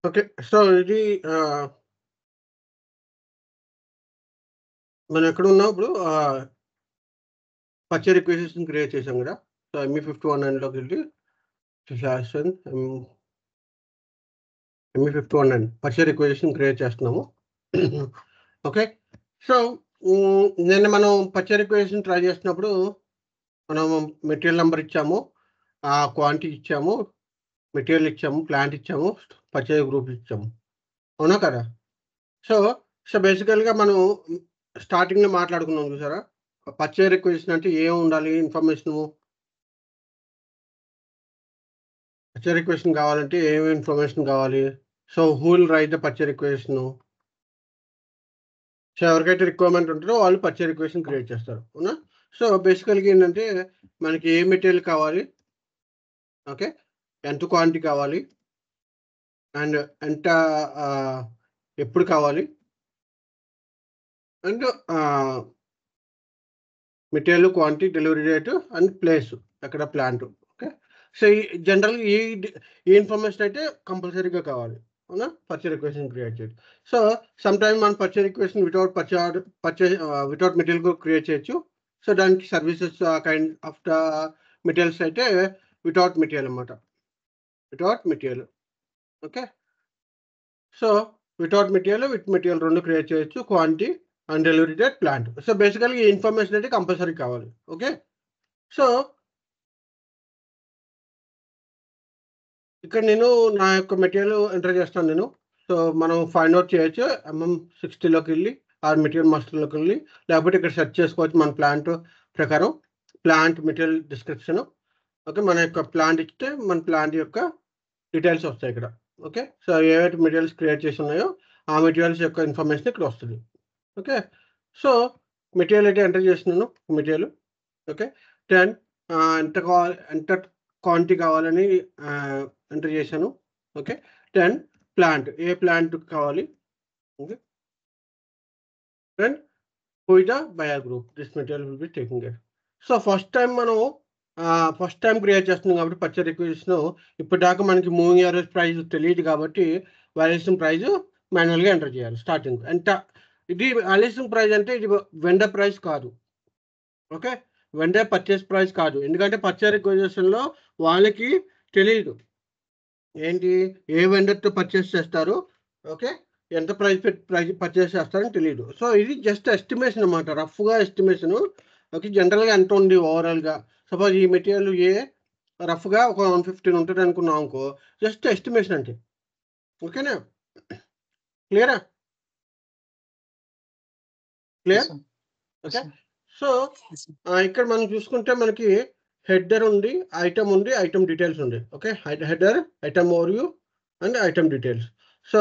Okay. So ఇది మనం ఎక్కడున్నాం ఇప్పుడు పర్చేజ్ రిక్వెజిషన్ క్రియేట్ చేసాం కదా! సో ME51 లోకి వెళ్ళి fashion ME51 purchase requisition create చేస్తున్నాము. ఓకే. సో నిన్న మనం పర్చేజ్ రిక్వెజిషన్ ట్రై చేస్తున్నప్పుడు మనం మెటీరియల్ నంబర్ ఇచ్చాము, క్వాంటిటీ ఇచ్చాము, మెటీరియల్ ఇచ్చాము, ప్లాంట్ ఇచ్చాము, పర్చేజ్ గ్రూప్ ఇచ్చాము. అవునా కదా? సో బేసికల్‌గా మనం స్టార్టింగ్‌లో మాట్లాడుకున్నాం చూసారా? పర్చేజ్ రిక్వెజిషన్ అంటే ఏం ఉండాలి ఇన్ఫర్మేషను? పర్చేజ్ రిక్వెజిషన్ కావాలంటే ఏమి ఇన్ఫర్మేషన్ కావాలి? So who will write the purchase requisition? సో ఎవరికైతే రిక్వైర్మెంట్ ఉంటుందో వాళ్ళు పర్చేజ్ రిక్వెజిషన్ క్రియేట్ చేస్తారు. అవునా? సో బేసికల్‌గా ఏంటంటే మనకి ఏ మెటీరియల్ కావాలి? ఓకే. ఎంత క్వాంటిటీ కావాలి? అండ్ ఎంత ఎప్పుడు కావాలి? And material, quantity, delivery date and place ఎక్కడ ప్లాంట్. ఓకే. సో ఈ జనరల్‌గా ఈ ఇన్ఫర్మేషన్ అయితే కంపల్సరీగా కావాలి. అవునా? పర్చేజ్ రిక్వెజిషన్ క్రియేట్ చేయడం. సో సమ్ టైమ్ మనం పర్చేజ్ రిక్వెజిషన్ వితౌట్ మెటీరియల్ కూడా క్రియేట్ చేయొచ్చు. సో దానికి services kind of the materials అయితే వితౌట్ మెటీరియల్ అన్నమాట. Without material. Okay. So without material, with material 2 create చేయొచ్చు. Quantity and delivery date, plant. So బేసికల్‌గా ఈ information అయితే కంపల్సరీ కావాలి. ఓకే. సో ఇక్కడ నేను నా యొక్క మెటీరియల్ ఎంటర్ చేస్తాను నేను. సో మనం ఫైండ్ ఔట్ చేయొచ్చు. MM60లోకి వెళ్ళి మెటీరియల్ మాస్టర్‌లోకి వెళ్ళి లేకపోతే ఇక్కడ సెర్చ్ చేసుకోవచ్చు మన ప్లాంట్ ప్రకారం. Plant material description. ఓకే. మన యొక్క ప్లాంట్ ఇస్తే మన ప్లాంట్ యొక్క డీటెయిల్స్ వస్తాయి ఇక్కడ. ఓకే. సో ఏవైతే మెటీరియల్స్ క్రియేట్ చేసి ఉన్నాయో ఆ మెటీరియల్స్ యొక్క ఇన్ఫర్మేషన్ ఇక్కడ వస్తుంది. ఓకే. సో మెటీరియల్ అయితే ఎంటర్ చేస్తున్నాను మెటీరియల్. ఓకే. దెన్ ఎంత క్వాంటిటీ కావాలని ఎంటర్ చేశాను. ఓకే. దెన్ ప్లాంట్ ఏ ప్లాంట్ కావాలి? Okay. Then who is the buyer group? This material will be taking care. So first time create చేస్తున్నాం కాబట్టి పర్చేజ్ రిక్వెజిషన్ ఇప్పటిదాకా మనకి మూవింగ్ యావరేజ్ ప్రైస్ తెలియదు కాబట్టి వాల్యుయేషన్ ప్రైస్ మాన్యువల్‌గా ఎంటర్ చేయాలి స్టార్టింగ్. ఇది వాల్యుయేషన్ ప్రైస్ అంటే ఇది వెండర్ ప్రైస్ కాదు. ఓకే. వెండర్ పర్చేజ్ ప్రైస్ కాదు. ఎందుకంటే పర్చేజ్ రిక్వెజిషన్‌లో వాళ్ళకి తెలీదు. ఏంటి? ఏ వెండర్‌తో పర్చేజ్ చేస్తారు? ఓకే. ఎంత ప్రైస్ పెట్టి పర్చేజ్ చేస్తారని తెలీదు. సో ఇది జస్ట్ ఎస్టిమేషన్ అన్నమాట. రఫ్‌గా ఎస్టిమేషను. ఓకే. జనరల్‌గా ఎంత ఉంది ఓవరాల్‌గా? సపోజ్ ఈ మెటీరియల్ రఫ్‌గా ఒక 115 ఉంటది అనుకున్నాం అనుకో. జస్ట్ ఎస్టిమేషన్ అంతే. ఓకేనా? క్లియరా? క్లియర్? ఓకే. సో ఇక్కడ మనం చూసుకుంటే మనకి హెడర్ ఉంది, ఐటెమ్ ఉంది, ఐటెమ్ డీటెయిల్స్ ఉంది. Okay. Header, item overview and item details. So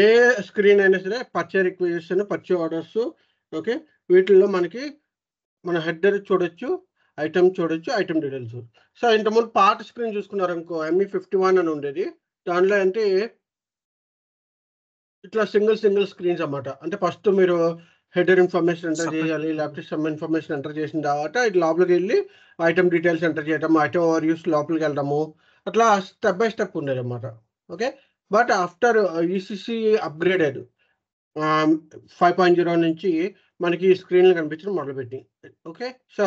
A screen అయినా సరే purchase requisition, purchase orders. Okay. వీటిల్లో మనకి మన హెడర్ చూడొచ్చు, ఐటెమ్ చూడొచ్చు, ఐటెమ్ డీటెయిల్స్. సో ఇంతకుముందు పాత స్క్రీన్ చూసుకున్నారనుకో ME51 అని ఉండేది. దానిలో అంటే ఇట్లా సింగిల్ స్క్రీన్స్ అన్నమాట. అంటే ఫస్ట్ మీరు హెడర్ ఇన్ఫర్మేషన్ ఎంటర్ చేయాలి. లేకపోతే సమ్ ఇన్ఫర్మేషన్ ఎంటర్ చేసిన తర్వాత ఇటు లోపలికి వెళ్ళి ఐటెమ్ డీటెయిల్స్ ఎంటర్ చేయడం, ఐటెమ్ ఓవర్‌వ్యూస్ లోపలికి వెళ్ళడము. అట్లా స్టెప్ బై స్టెప్ ఉండేదన్నమాట. Okay. But after ECC upgraded 5.0 నుంచి మనకి స్క్రీన్‌లు కనిపించడం మొదలుపెట్టింది. ఓకే. సో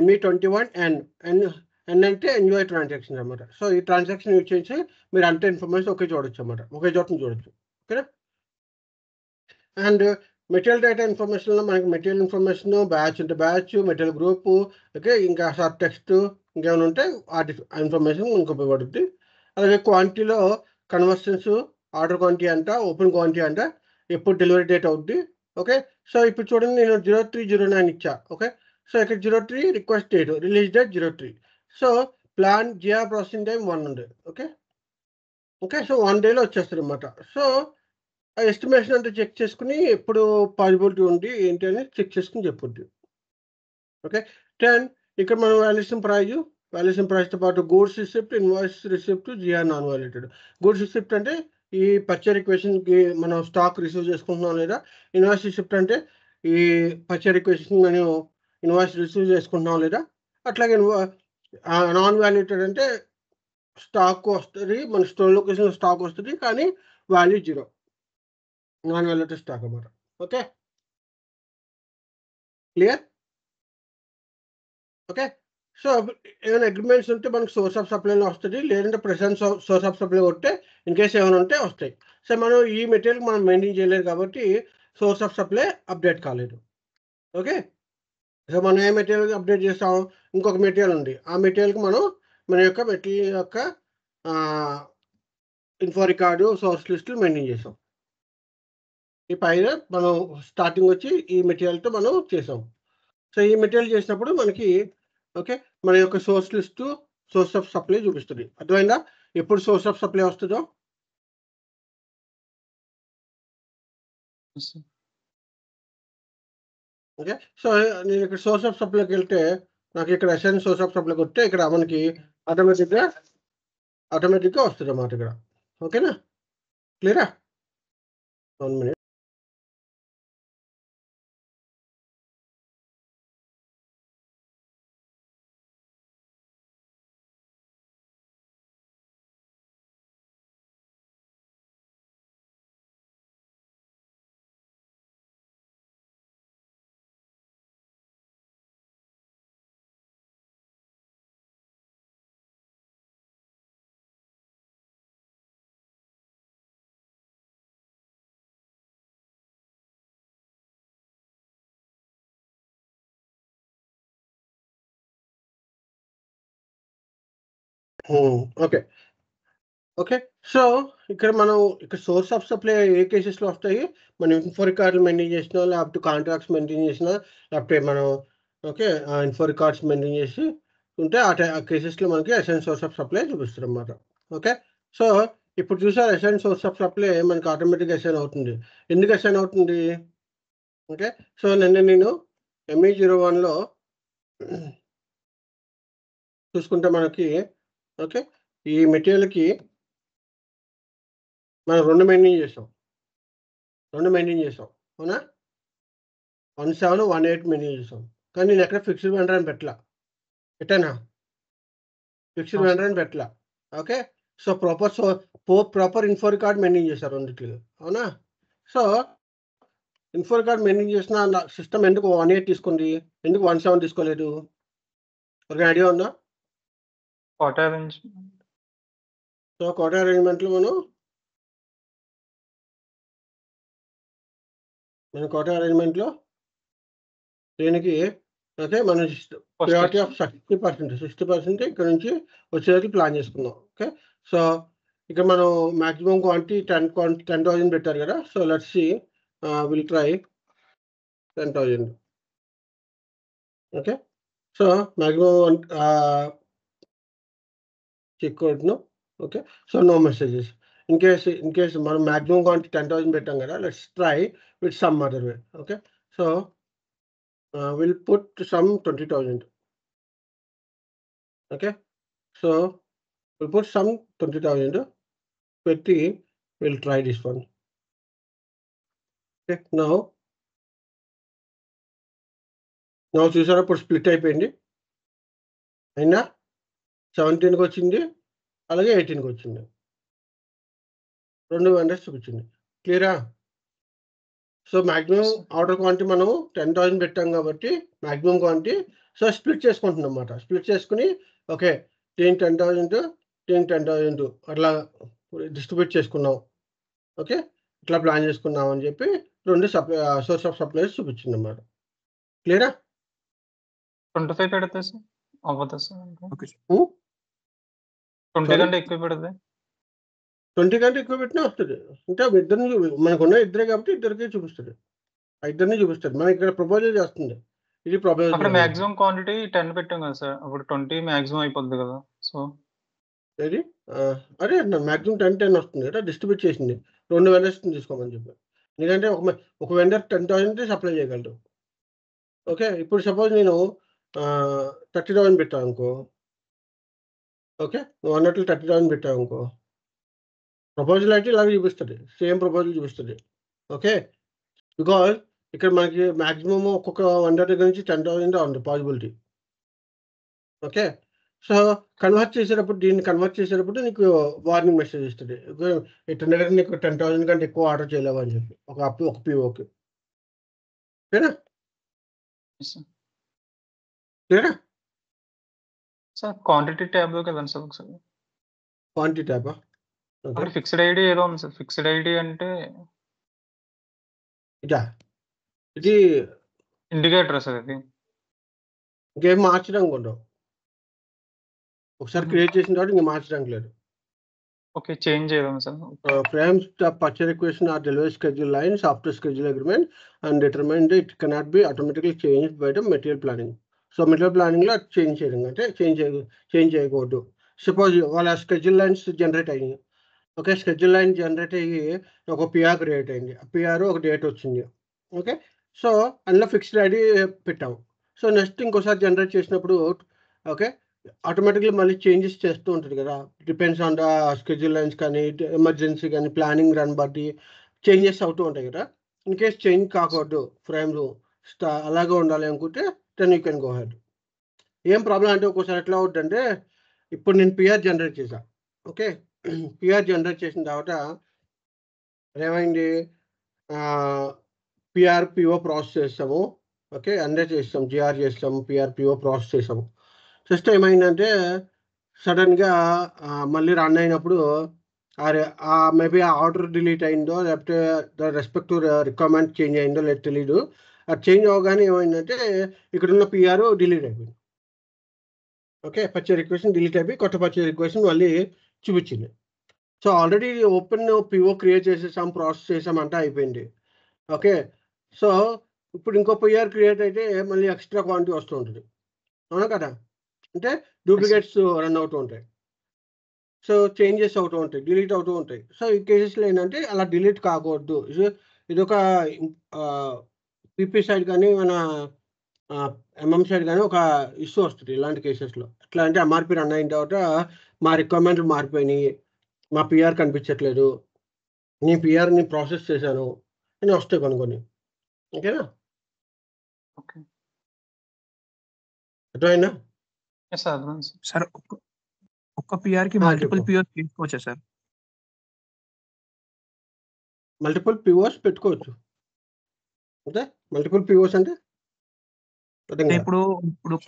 ME21N అంటే ఎన్‌యుఐ ట్రాన్సాక్షన్ అన్నమాట. సో ఈ ట్రాన్సాక్షన్ యూజ్ చేసి మీరు అంత ఇన్ఫర్మేషన్ ఒకే చూడొచ్చన్నమాట. ఒకే చోట చూడొచ్చు. ఓకేనా? అండ్ మెటీరియల్ డేటా ఇన్ఫర్మేషన్‌లో మనకి మెటీరియల్ ఇన్ఫర్మేషన్, బ్యాచ్ ఉంటే బ్యాచ్, మెటీరియల్ గ్రూప్. ఓకే. ఇంకా షార్ట్ టెక్స్ట్ ఇంకేమైనా ఉంటే ఆ ఇన్ఫర్మేషన్ మనకు ఉపయోగపడుద్ది. అలాగే క్వాంటిటీలో కన్వర్షన్స్, ఆర్డర్ క్వాంటిటీ అంట, ఓపెన్ క్వాంటిటీ అంట, ఎప్పుడు డెలివరీ డేట్ అవుద్ది. ఓకే. సో ఇప్పుడు చూడండి నేను 0309 ఇచ్చా. ఓకే. సో ఇక్కడ 03 request date, release date 03. So plan GR processing time 1 ఉంది. ఓకే. ఓకే. సో 1 డేలో వచ్చేస్తదన్నమాట. సో ఆ ఎస్టిమేషన్ అంతా చెక్ చేసుకొని ఎప్పుడు పాజిబిలిటీ ఉంది ఏంటి అని చెక్ చేసుకొని చెప్పుద్ది. ఓకే. 10 ఇక్కడ మనం వాల్యుయేషన్ ప్రైస్‌తో పాటు goods receipt, invoice receipt, GR non valuated. Goods receipt అంటే ఈ పర్చేజ్ రిక్వెజిషన్‌కి మనం స్టాక్ రిసీవ్ చేసుకుంటున్నాం లేదా? ఇన్వాయిస్ రిసిప్ట్ అంటే ఈ పర్చేజ్ రిక్వెజిషన్ మనం ఇన్వాయిస్ రిసీవ్ చేసుకుంటున్నాం లేదా? అట్లాగే నాన్ వాల్యుయేటెడ్ అంటే స్టాక్ వస్తది. మన స్టోర్ లొకేషన్‌లో స్టాక్ వస్తది. కానీ వాల్యూ 0, నాన్ వాల్యుయేటెడ్ స్టాక్ అన్నమాట. Okay, clear? ఓకే, సో ఏమైనా అగ్రిమెంట్స్ ఉంటే మనకు సోర్స్ ఆఫ్ సప్లైలో వస్తుంది, లేదంటే ప్రెసెంట్ సోర్స్ ఆఫ్ సప్లై ఉంటే ఇన్ కేస్ ఏమైనా ఉంటే వస్తాయి. సో మనం ఈ మెటీరియల్ మనం మెయింటైన్ చేయలేదు కాబట్టి సోర్స్ ఆఫ్ సప్లై అప్డేట్ కాలేదు. ఓకే, సో మనం ఏ మెటీరియల్ అప్డేట్ చేస్తాం, ఇంకొక మెటీరియల్ ఉంది, ఆ మెటీరియల్కి మనం మన యొక్క మెటీరియల్ యొక్క ఇన్ఫో రికార్డు సోర్స్ లిస్టులు మెయింటైన్ చేసాం. ఈ పైన మనం స్టార్టింగ్ వచ్చి ఈ మెటీరియల్తో మనం చేసాం. సో ఈ మెటీరియల్ చేసినప్పుడు మనకి ఓకే మన యొక్క source list source of supply చూపిస్తుంది. అర్థమైందా? ఎప్పుడు సోర్స్ ఆఫ్ సప్లై వస్తుందో. ఓకే, సో నేను ఇక్కడ సోర్స్ ఆఫ్ సప్లైకి వెళ్తే నాకు ఇక్కడ ఎస్ఎన్ సోర్స్ ఆఫ్ సప్లై కొట్టే ఇక్కడ మనకి ఆటోమేటిక్గా వస్తుంది అన్నమాట ఇక్కడ. ఓకేనా, క్లియరా? 1 minute. ఓకే, ఓకే, సో ఇక్కడ మనం ఇక్కడ సోర్స్ ఆఫ్ సప్లై ఏ కేసెస్లో వస్తాయి, మనం ఇన్ఫో రికార్డులు మెయింటైన్ చేసినా, లేకపోతే కాంట్రాక్ట్స్ మెయింటైన్ చేసినా, లేకపోతే మనం ఓకే ఇన్ఫో రికార్డ్స్ మెయింటైన్ చేసి ఉంటే ఆ కేసెస్లో మనకి ఎసెన్స్ సోర్స్ ఆఫ్ సప్లై చూపిస్తుంది అన్నమాట. ఓకే, సో ఇప్పుడు చూసారు ఎసెన్స్ సోర్స్ ఆఫ్ సప్లై మనకి ఆటోమేటిక్గా అసైన్ అవుతుంది. ఎందుకు అసైన్ అవుతుంది? ఓకే, సో నేను ME01లో చూసుకుంటే మనకి ఓకే ఈ మెటీరియల్కి మనం 2 మెయింటైన్ చేసాం, అవునా? 17, 18 మెయింటైన్ చేసాం, కానీ నేను ఎక్కడ ఫిక్స్డ్ వెండర్ అని పెట్టానా? ఫిక్స్డ్ వెండర్ అని పెట్టలా. Okay, so proper info record maintain చేశారు రెండిట్లో, అవునా? సో ఇన్ఫో రికార్డ్ మెయింటైన్ చేసిన సిస్టమ్ ఎందుకు 18 తీసుకుంది, ఎందుకు 17 తీసుకోలేదు? ఒక ఐడియా ఉందా? Quarter arrangement. సో క్వార్టర్ అరేంజ్మెంట్లో మన క్వార్టర్ అరేంజ్మెంట్లో దీనికి ఓకే మనం ప్రియారిటీ ఆఫ్ 60% ఇక్కడ నుంచి వచ్చేది ప్లాన్ చేసుకుందాం. ఓకే, సో ఇక్కడ మనం మాక్సిమం క్వాంటిటీ 10,000 పెట్టారు కదా. So let's see will try 10,000. Okay, so maximum check కొట్టినాం. Okay, so no messages. In case మనం మాక్సిమం క్వాంటిటీ 10,000 పెట్టాం కదా. Let's try with some other way. Okay, so we'll put some 20,000. Okay, so we'll put some 20,000. We'll try this one. Okay, now చూసారా ఇప్పుడు split అయిపోయింది. అయినా 17కి వచ్చింది, అలాగే 18కి వచ్చింది, 2 వెండర్స్ చూపించింది. క్లియరా? సో మాక్సిమం ఆర్డర్ క్వాంటిటీ మనం 10,000 పెట్టాం కాబట్టి మాక్సిమం క్వాంటిటీ సో స్ప్లిట్ చేసుకుంటున్నాం అన్నమాట. స్ప్లిట్ చేసుకుని ఓకే దీని 10,000 దీని 10,000 అట్లా డిస్ట్రిబ్యూట్ చేసుకున్నాం. ఓకే, ఇట్లా ప్లాన్ చేసుకున్నాం అని చెప్పి 2 సోర్స్ ఆఫ్ సప్లైస్ చూపించింది అన్నమాట. క్లియరా? 25 పెడితే సార్ అవ్వదు సార్. 20 కంటే ఎక్కువ పెడితే 20 కంటే ఎక్కువ పెట్టినా వస్తుంది. అంటే ఇద్దరిని మనకున్న ఇద్దరే కాబట్టి ఇద్దరికే చూపిస్తుంది, ఇద్దరిని చూపిస్తుంది. మనం ఇక్కడ ప్రపోజల్ చేస్తుంది, ఇది ప్రపోజల్. అక్కడ మాక్సిమం క్వాంటిటీ 10 పెట్టాం కదా సార్, అప్పుడు 20 మాక్సిమం అయిపోద్ది కదా. సో ఏది అదే మాక్సిమం 10 వస్తుంది కదా, డిస్ట్రిబ్యూట్ చేసింది 2 వెండర్స్ తీసుకోమని చెప్పి. ఎందుకంటే ఒక వెండర్ 10,000 సప్లై చేయగలరు. ఓకే, ఇప్పుడు సపోజ్ నేను 30,000 పెట్టాను అనుకో. ఓకే, నువ్వు అన్నట్లు 30,000 పెట్టావు అనుకో, ప్రపోజల్ అయితే ఇలాగే చూపిస్తుంది, సేమ్ ప్రపోజల్ చూపిస్తుంది. ఓకే, బికాజ్ ఇక్కడ మనకి మాక్సిమం ఒక్కొక్క వెండర్ దగ్గర నుంచి 10,000 ఉంది పాసిబిలిటీ. ఓకే, సో కన్వర్ట్ చేసేటప్పుడు నీకు వార్నింగ్ మెసేజ్ ఇస్తుంది. ఇతని దగ్గర నీకు 10,000 కంటే ఎక్కువ ఆర్డర్ చేయలేవు అని చెప్పి ఒక పిఓకి. ఓకేనా? క్లియరా? సార్ క్వాంటిటీ ట్యాబ్లోకి వెళ్ళండి సార్ ఒకసారి. క్వాంటిటీ ట్యాబా? ఓకే. అక్కడ ఫిక్స్డ్ ఐడి ఏదో ఉంది సార్. ఫిక్స్డ్ ఐడి అంటే ఇదా? ఇది ఇండికేటర్ సార్ ఇది. ఇంకేం మార్చడానికి ఉండవు. ఒకసారి క్రియేట్ చేసిన తర్వాత ఇంక మార్చడానికి లేదు. ఓకే. చేంజ్ చేయడం sir. Frames the purchase requisition are delivery schedule lines after schedule agreement and determined it cannot be automatically changed by the material planning. So material ప్లానింగ్లో చేంజ్ చేయడం అంటే చేంజ్ చేయకూడదు. సపోజ్ వాళ్ళ స్కెడ్యూల్ లైన్స్ జనరేట్ అయ్యాయి. Okay, schedule line generate అయ్యి ఒక PR create అయింది. PR ఒక డేట్ వచ్చింది. ఓకే, సో అందులో ఫిక్స్డ్ ఐడి పెట్టాము. సో నెక్స్ట్ ఇంకోసారి జనరేట్ చేసినప్పుడు ఓకే ఆటోమేటిక్లీ మళ్ళీ చేంజెస్ చేస్తూ ఉంటుంది కదా. Depends on the schedule lines కానీ ఎమర్జెన్సీ కానీ ప్లానింగ్ రన్ బట్టి చేంజెస్ అవుతూ ఉంటాయి కదా. ఇన్ కేస్ చేంజ్ కాకూడదు, ఫ్రేమ్లు అలాగే ఉండాలి అనుకుంటే then you can go ahead. ఏం ప్రాబ్లం అంటే ఒక్కోసారి ఎట్లా అవుతుందంటే ఇప్పుడు నేను పిఆర్ జనరేట్ చేశాను. ఓకే, పిఆర్ జనరేట్ చేసిన తర్వాత ఏమైంది, పిఆర్ పిఓ ప్రాసెస్ చేస్తాము. ఓకే, అందరూ చేస్తాం, జిఆర్ చేస్తాము, పిఆర్ పిఓ ప్రాసెస్ చేస్తాము. జస్ట్ ఏమైందంటే సడన్గా మళ్ళీ రన్ అయినప్పుడు మేబీ ఆ ఆర్డర్ డిలీట్ అయిందో లేకపోతే ద రెస్పెక్టివ్ రిక్వైర్మెంట్ చేంజ్ అయిందో లేదు తెలీదు. అది చేంజ్ అవ్వగానే ఏమైందంటే ఇక్కడున్న పిఆర్ డిలీట్ అయిపోయింది. ఓకే, పర్చేజ్ రిక్వెస్ట్ డిలీట్ అయిపోయి కొత్త పర్చేజ్ రిక్వెస్ట్ మళ్ళీ చూపించింది. So already open PO create చేసేసాం, ప్రాసెస్ చేసామంటే అయిపోయింది. ఓకే, సో ఇప్పుడు ఇంకో పిఆర్ క్రియేట్ అయితే మళ్ళీ ఎక్స్ట్రా క్వాంటిటీ వస్తూ ఉంటుంది. అవునా కదా? అంటే డూప్లికేట్స్ రన్ అవుతూ ఉంటాయి. సో చేంజెస్ అవుతూ ఉంటాయి, డిలీట్ అవుతూ ఉంటాయి. సో ఈ కేసెస్లో ఏంటంటే అలా డిలీట్ కాకూడదు. ఇదొక పీపీ సైడ్ కానీ మన ఎంఎం సైడ్ కానీ ఒక ఇష్యూ వస్తుంది ఇలాంటి కేసెస్లో. ఎట్లా అంటే ఎంఆర్పి రన్ అయిన తర్వాత మా రిక్వైర్మెంట్లు మారిపోయినాయి, మా పిఆర్ కనిపించట్లేదు, నీ పిఆర్ని ప్రాసెస్ చేశాను అని వస్తాయి కొన్ని. ఓకేనా? ఓకే అర్థమైందా సార్? ఒక్క పిఆర్కి మల్టిపుల్ పిఓస్ తీసుకోవచ్చా సార్? మల్టిపుల్ పిఓస్ పెట్టుకోవచ్చు. అంటే మల్టిపుల్ పిఓస్ అంటే ఇప్పుడు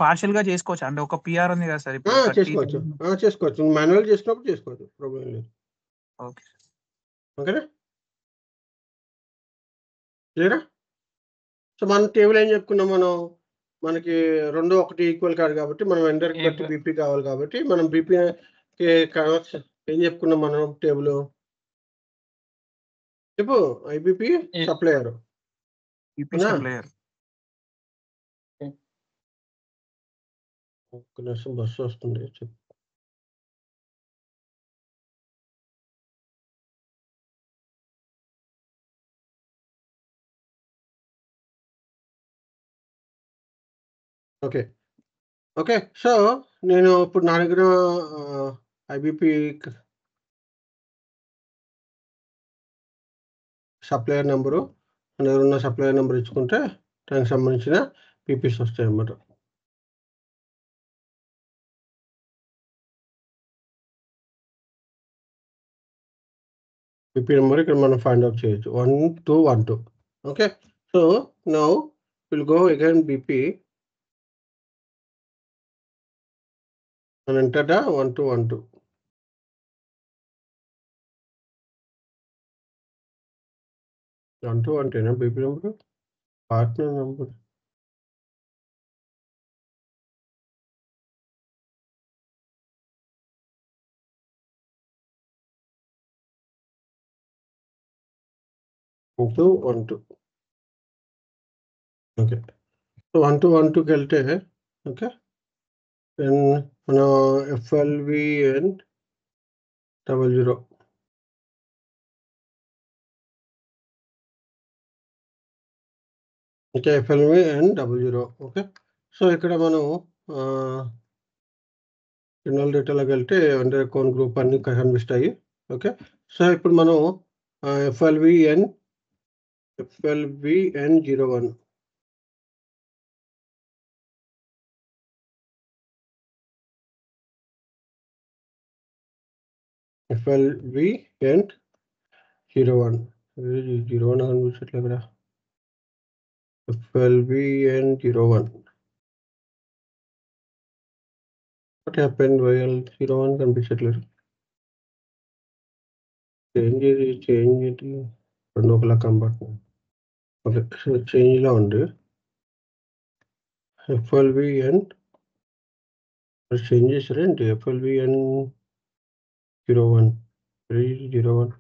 పార్షియల్ గా చేసుకోవచ్చు అంటే ఒక పిఆర్ ఉంది కదా సార్, ఇప్పుడు చేసుకోవచ్చు మాన్యువల్ చేసినప్పుడు చేసుకోవచ్చు, ప్రాబ్లం లేదు. ఓకే ఓకేనా? క్లియరా? సో మన టేబుల్ ఏం చెప్పుకున్నాం మనం, మనకి 2 ఒకటి ఈక్వల్ కాదు కాబట్టి మనం ఎండర్కి బట్టి బీపీ కావాలి కాబట్టి మనం బీపీకి కన్వర్షన్ ఏం చెప్పుకున్నాం మనం టేబుల్ చెప్పు. ఐబీపీ సప్లయర్ ఒక్క నిమిషం బస్సు వస్తుంది చెప్పు. ఓకే, సో నేను ఇప్పుడు నా దగ్గర ఐబీపీ సప్లయర్ నెంబరు, మన దగ్గర ఉన్న సప్లయర్ నెంబర్ ఇచ్చుకుంటే దానికి సంబంధించిన పీపీస్ వస్తాయి అన్నమాట. పీపీ నెంబర్ ఇక్కడ మనం ఫైండ్ అవుట్ చేయొచ్చు, 1212. Okay, so now will go again BP and enter the 1212. అంటేనా BP number, partner number. Okay, so 1212కి వెళ్తే ఓకే మన FLVN 00. Okay, FLVN 00. Okay, so ఇక్కడ మనం జనరల్ డేటాలోకి వెళ్తే అంటే అకౌంట్ గ్రూప్ అన్ని కనిపిస్తాయి. ఓకే, సో ఇప్పుడు మనం FLVN 01 FLV and 01. 01 కనిపించట్లే కదా. FLV and 01. What happened? While 01 కనిపించట్లేదు. చేంజ్ ఇది రెండు ఒకలా కంపడుతుంది. ఓకే, సో చేంజ్లో ఉంది. FLV and చేంజ్ చేశారేంటి? FLV and 01. 01.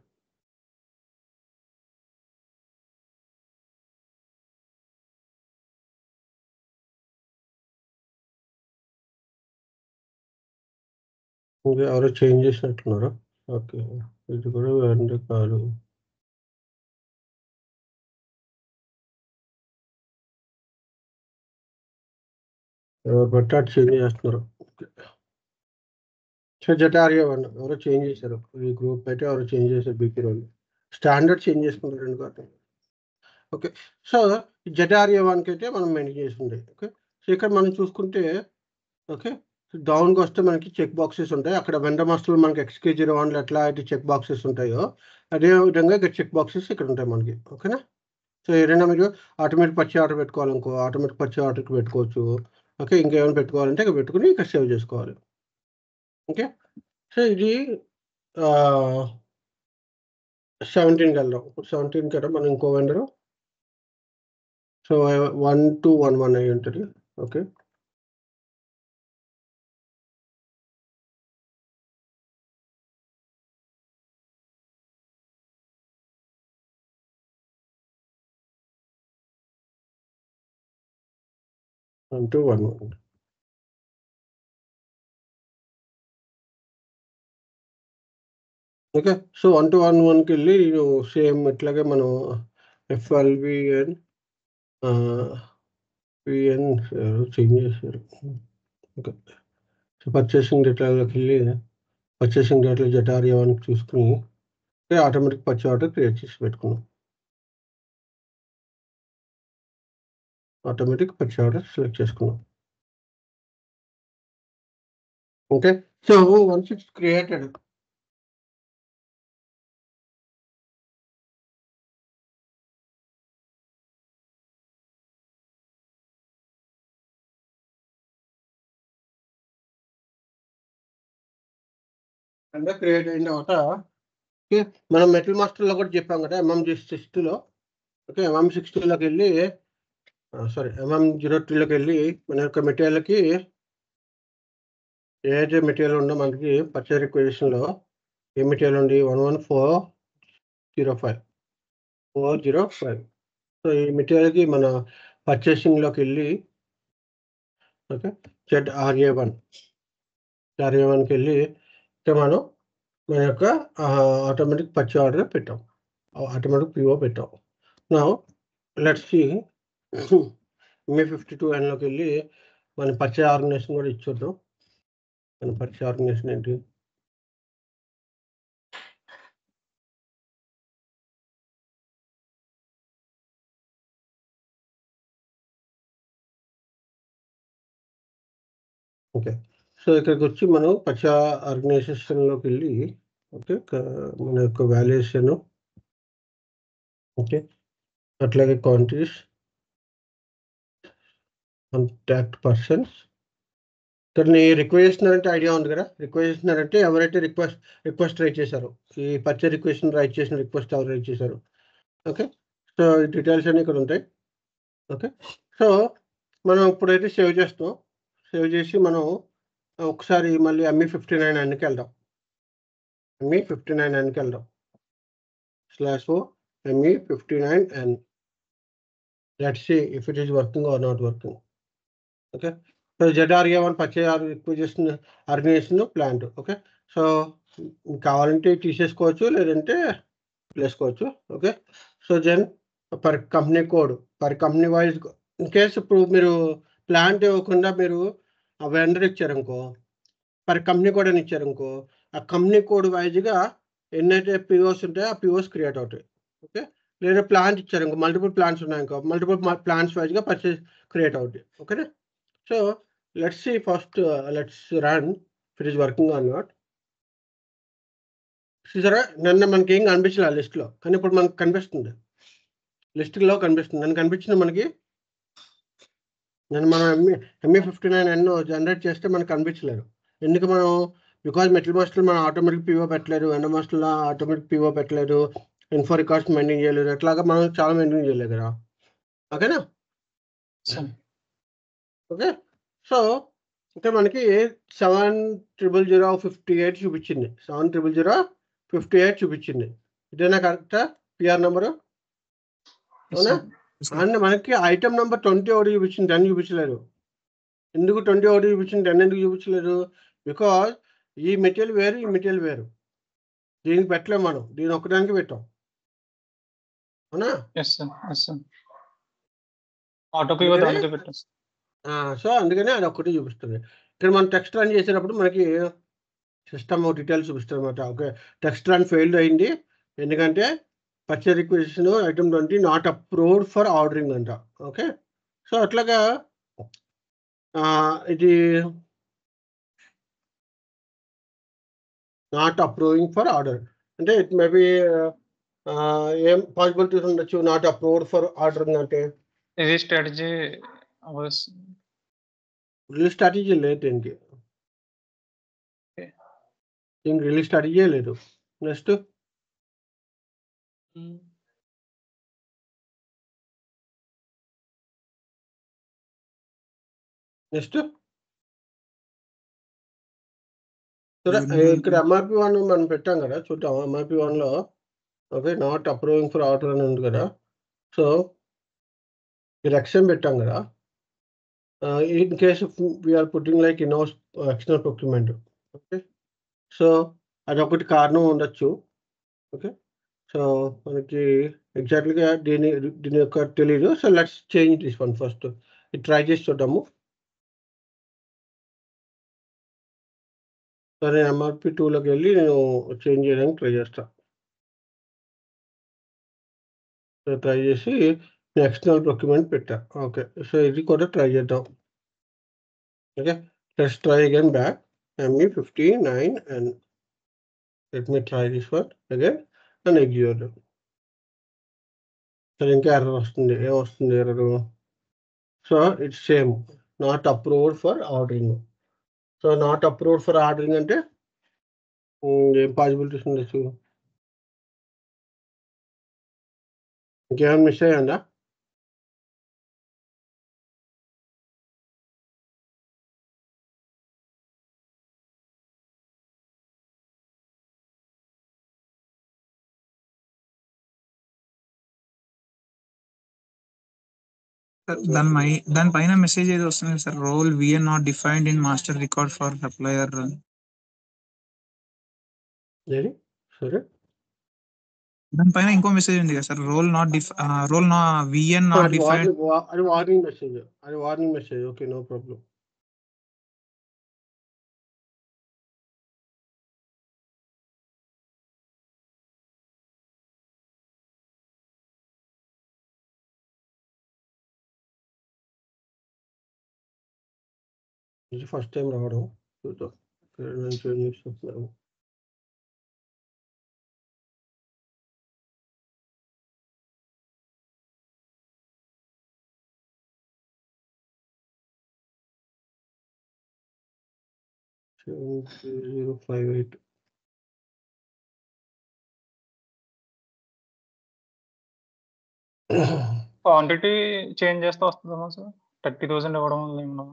ఇంకా ఎవరో చేంజ్ చేసినట్టున్నారు. ఓకే, ఇది కూడా అంటే కాదు. ఎవరు బట్టి అటు చేంజ్ చేస్తున్నారు. సో జటారియవన్ ఎవరో చేంజ్ చేశారు. ఈ గ్రూప్ అయితే ఎవరో చేంజ్ చేశారు. బీపీ రోల్ స్టాండర్డ్ చేంజ్ చేసుకుంటారు రెండు కాదు. ఓకే, సో జటారియవాన్కి అయితే మనం మెయింటైన్ చేస్తుంది. ఓకే, సో ఇక్కడ మనం చూసుకుంటే ఓకే డౌన్కి వస్తే మనకి చెక్ బాక్సెస్ ఉంటాయి. అక్కడ వెండర్ మాస్టర్లో మనకి XK01 ఎట్లా అయితే చెక్ బాక్సెస్ ఉంటాయో అదే విధంగా ఇక్కడ చెక్ బాక్సెస్ ఇక్కడ ఉంటాయి మనకి. ఓకేనా, సో ఏదైనా మీరు ఆటోమేటిక్ పర్చేజ్ ఆర్డర్ పెట్టుకోవాలనుకో ఆటోమేటిక్ పర్చేజ్ ఆర్డర్కి పెట్టుకోవచ్చు. ఓకే, ఇంకేమైనా పెట్టుకోవాలంటే ఇక్కడ పెట్టుకుని ఇక్కడ సేవ్ చేసుకోవాలి. ఓకే, సో ఇది 17కి వెళ్దాం. 17 కదా మనం ఇంకో వెండరు. సో 1211 అయి ఉంటుంది. ఓకే, ఓకే, సో 1211కి వెళ్ళి సేమ్ ఇట్లాగే మనం FLVN చేంజ్ చేశారు. ఓకే, సో పర్చేసింగ్ డేటాలోకి వెళ్ళి పర్చేసింగ్ డేటాలో జటారియవానికి చూసుకుని ఆటోమేటిక్ పర్చేజ్ ఆర్డర్ క్రియేట్ చేసి పెట్టుకున్నాం. ఆటోమేటిక్ పర్చేజ్ ఆర్డర్ సెలెక్ట్ చేసుకున్నాం. Okay, so once it's created అంటే క్రియేట్ అయిన తర్వాత ఓకే మనం మెటల్ మాస్టర్లో కూడా చెప్పాం కదా MM60లో. ఓకే, MM60లోకి వెళ్ళి సారీ MM03లోకి వెళ్ళి మన యొక్క మెటీరియల్కి ఏదైతే మెటీరియల్ ఉందో మనకి పర్చేజ్ రిక్వెజిషన్లో ఏ మెటీరియల్ ఉంది 11405. సో ఈ మెటీరియల్కి మన పర్చేసింగ్లోకి వెళ్ళి ఓకే ZRA1కి వెళ్ళి ఇక్కడ మనం మన యొక్క ఆటోమేటిక్ పర్చేజ్ ఆర్డర్ పెట్టాం. ఆటోమేటిక్ PO పెట్టాం. నా లెట్స్ సీ MA52Nలోకి వెళ్ళి మన పర్చేజ్ ఆర్గనైజేషన్ కూడా ఇచ్చేద్దాం. మన పర్చేజ్ ఆర్గనైజేషన్ ఏంటి? ఓకే, సో ఇక్కడికి వచ్చి మనం పర్చేజ్ ఆర్గనైజేషన్లోకి వెళ్ళి ఓకే మన యొక్క వాల్యుయేషన్ ఓకే అట్లాగే క్వాంటిటీస్ కాంటాక్ట్ పర్సన్స్. ఇక్కడ రిక్వెస్ట్ అంటే ఐడియా ఉంది కదా. రిక్వెస్ట్ అంటే ఎవరైతే రిక్వెస్ట్ రైట్ చేశారో ఈ పర్చేజ్ రిక్వెస్ట్ రైట్ చేసిన రిక్వెస్ట్ ఎవరు రైట్ చేశారు. ఓకే, సో ఈ డీటెయిల్స్ అన్నీ ఇక్కడ ఉంటాయి. ఓకే, సో మనం ఇప్పుడైతే సేవ్ చేస్తాం. సేవ్ చేసి మనం ఒకసారి మళ్ళీ ME59Nకి వెళ్దాం. ME59Nకి వెళ్దాం. /o ME59N. Let's see if it is working or not working. Okay, so ZRA1 purchase requisition organisation plant. Okay, so కావాలంటే తీసేసుకోవచ్చు లేదంటే వేసుకోవచ్చు. Okay, so then per company code per company wise in case ఇప్పుడు మీరు plant ఇవ్వకుండా మీరు ఆ vendor ఇచ్చారనుకో పర్ కంపెనీ కోడ్ అని ఇచ్చారనుకో ఆ కంపెనీ కోడ్ వైజ్గా ఎన్నైతే POs ఉంటాయో ఆ POs క్రియేట్ అవుతాయి. ఓకే, లేదా ప్లాంట్ ఇచ్చారనుకో మల్టిపుల్ ప్లాంట్స్ ఉన్నాయనుకో మల్టిపుల్ ప్లాంట్స్ వైజ్గా పర్చేజ్ క్రియేట్ అవుతాయి. ఓకేనా, so let's see first let's run it is working or not. చూసారా నిన్న మనకి ఏం కనిపించలే లిస్ట్లో, కానీ ఇప్పుడు మనకు కనిపిస్తుంది, లిస్ట్లో కనిపిస్తుంది. నన్ను కనిపించింది మనకి, నేను మనం ME59N జనరేట్ చేస్తే మనకు కనిపించలేదు. ఎందుకు మనం బికాజ్ మెటల్ మాస్టర్ మనం ఆటోమేటిక్ పిఓ పెట్టలేదు, ఎండ మాస్టర్లో ఆటోమేటిక్ పిఓ పెట్టలేదు, ఇన్ఫో రికార్డ్స్ మెయింటైన్ చేయలేదు, ఎట్లాగా మనం చాలా మెయింటైన్ చేయలేదు కదా. ఓకేనా? ఓకే. సో ఇక్కడ మనకి 70058 చూపించింది, 70058 చూపించింది. ఇదేనా కరెక్టా పిఆర్ నెంబరు? అవునా? అండ్ మనకి ఐటమ్ నెంబర్ 20 ఒకటి చూపించింది, 10 చూపించలేదు. ఎందుకు 20 ఒకటి చూపించింది, 10 ఎందుకు చూపించలేదు? బికాజ్ ఈ మెటీరియల్ వేరు, ఈ మెటీరియల్ వేరు, దీనికి పెట్టలేము మనం, దీని ఒక్కదానికి పెట్టాం. అవునా? సో అందుకనే అది ఒక్కటి చూపిస్తుంది. ఇక్కడ మనం టెక్స్ట్ రన్ చేసేటప్పుడు మనకి సిస్టమ్ డీటెయిల్స్ చూపిస్తుంది అనమాట. ఓకే, టెక్స్ట్ రన్ ఫెయిల్డ్ అయింది, ఎందుకంటే purchase requisition item 20 not approved for ordering అంట. ఓకే, సో అట్లాగా ఇది నాట్ అప్రూవింగ్ ఫర్ ఆర్డర్ అంటే ఇట్ మేబీ ఏం పాసిబిలిటీస్ ఉండొచ్చు నాట్ అప్రూవ్డ్ ఫర్ ఆర్డరింగ్ అంటే? ఇది స్ట్రాటజీ రిలీజ్ స్ట్రాటజీ లేదు దీనికి, రిలీజ్ స్ట్రాటజీ లేదు. నెక్స్ట్ ఇక్కడ MRP1 మనం పెట్టాం కదా, చూద్దాం. MRP1లో okay not approving for order అని ఉంది కదా. సో ఇది ఎక్స్ఎం పెట్టాం కదా, in case we are putting like inhouse external procurement. Okay, so అదొకటి కారణం ఉండొచ్చు. ఓకే, సో మనకి ఎగ్జాక్ట్లీగా దీని యొక్క తెలీదు. So let's change this one first, ఇది ట్రై చేసి చూద్దాము. సో నేను MRP2లోకి వెళ్ళి నేను చేంజ్ చేయడానికి ట్రై చేస్తాను. ట్రై చేసి ఎక్స్టర్నల్ డాక్యుమెంట్ పెట్టా. ఓకే, సో ఇది కూడా ట్రై చేద్దాం. Okay, let's try again back ME59N. Let me try this one again and execute. So ఇంకా ఎర్రర్ వస్తుంది, ఏం వస్తుంది error? So it's same, not approved for ordering. So not approved for ordering అంటే ఏం possibilities ఉండొచ్చు? ఇంకేమైనా miss అయ్యిందా? దానిపైన మెసేజ్ ఏదో వస్తుంది sir, role VN not defined in master record for supplier. సరే, దానిపైన ఇంకో మెసేజ్ ఉంది కదా sir, role VN not defined. అది వార్నింగ్ మెసేజ్, అది warning message. Okay, no problem. ఇది ఫస్ట్ టైం రావడం, చూద్దాం. క్వాంటిటీ చేంజ్ చేస్తే వస్తుందేమో సార్, 30,000 ఇవ్వడం వల్ల ఏమన్నా?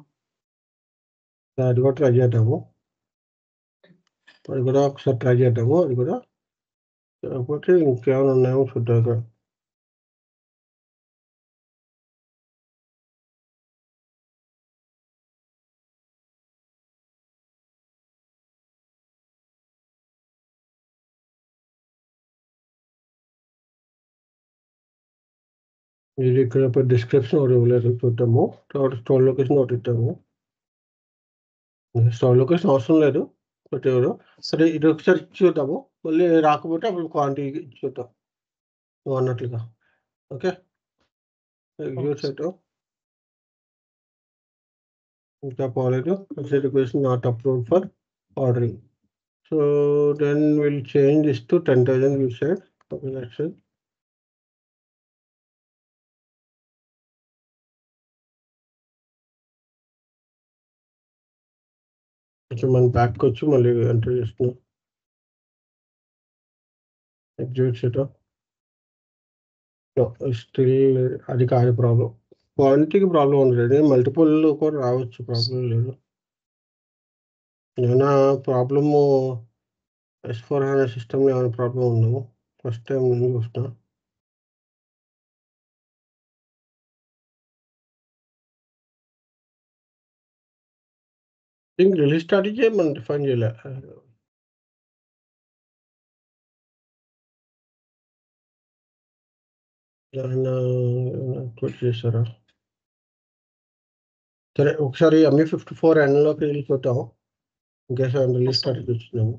అది కూడా ట్రై చేద్దాము, అది కూడా ఒకసారి ట్రై చేద్దాము. అది కూడా కాకపోతే ఇంకేమైనా ఉన్నాయేమో చూద్దాం. ఇది ఇక్కడ డిస్క్రిప్షన్ ఒకటి ఇవ్వలేదు, చూద్దాము. తర్వాత స్టోర్ లొకేషన్ ఒకటి ఇద్దాము. స్టోర్ లొకేషన్ అవసరం లేదు, బట్ ఎవరు సరే ఇది ఒకసారి చూద్దాము. మళ్ళీ రాకపోతే అప్పుడు క్వాంటిటీ చూద్దాం నువ్వు అన్నట్లుగా. ఓకే, యూస్ అయితే ఇంకా పోలేదు. Request not approved for ordering. So then we'll change this to 10,000 you said. Okay, that's it. కొంచెం మనం బ్యాక్ వచ్చి మళ్ళీ ఎంటర్ చేస్తున్నాం. ఎగ్జిట్ సెటప్ స్టిల్ అది కాదు ప్రాబ్లం. క్వాలిటీకి ప్రాబ్లం ఉండదు, మల్టిపుల్ కూడా రావచ్చు, ప్రాబ్లం లేదు. ఏమైనా ప్రాబ్లము S/4HANA సిస్టమ్లో ఏమైనా ప్రాబ్లం ఉందేమో, ఫస్ట్ టైం నేను చూస్తున్నా. థింక్ రిలీజ్ స్ట్రాటజీ మనం డిఫైన్ చేయలే. ఏమైనా ట్వీట్ చేశారా? సరే ఒకసారి ME54 ఎండ్లోకి వెళ్ళి చూద్దాం, ఇంకేస్ రిలీజ్ స్ట్రాటజీ వచ్చినాము.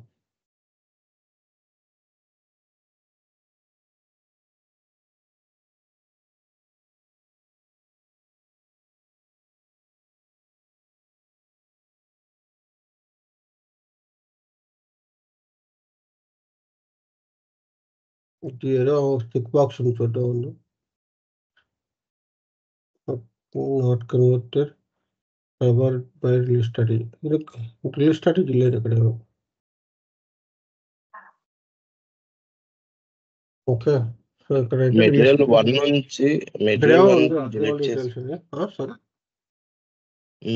ఇది ఏదో టిక్ బాక్స్ ఉంది, చూద్దాం ఉంది. Not converted ever by release strategy. Release strategy లేదు ఇక్కడ. ఓకే, సో ఇక్కడ మెటీరియల్ 1 నుంచి మెటీరియల్ 1 డిలీట్ చేసి సారీ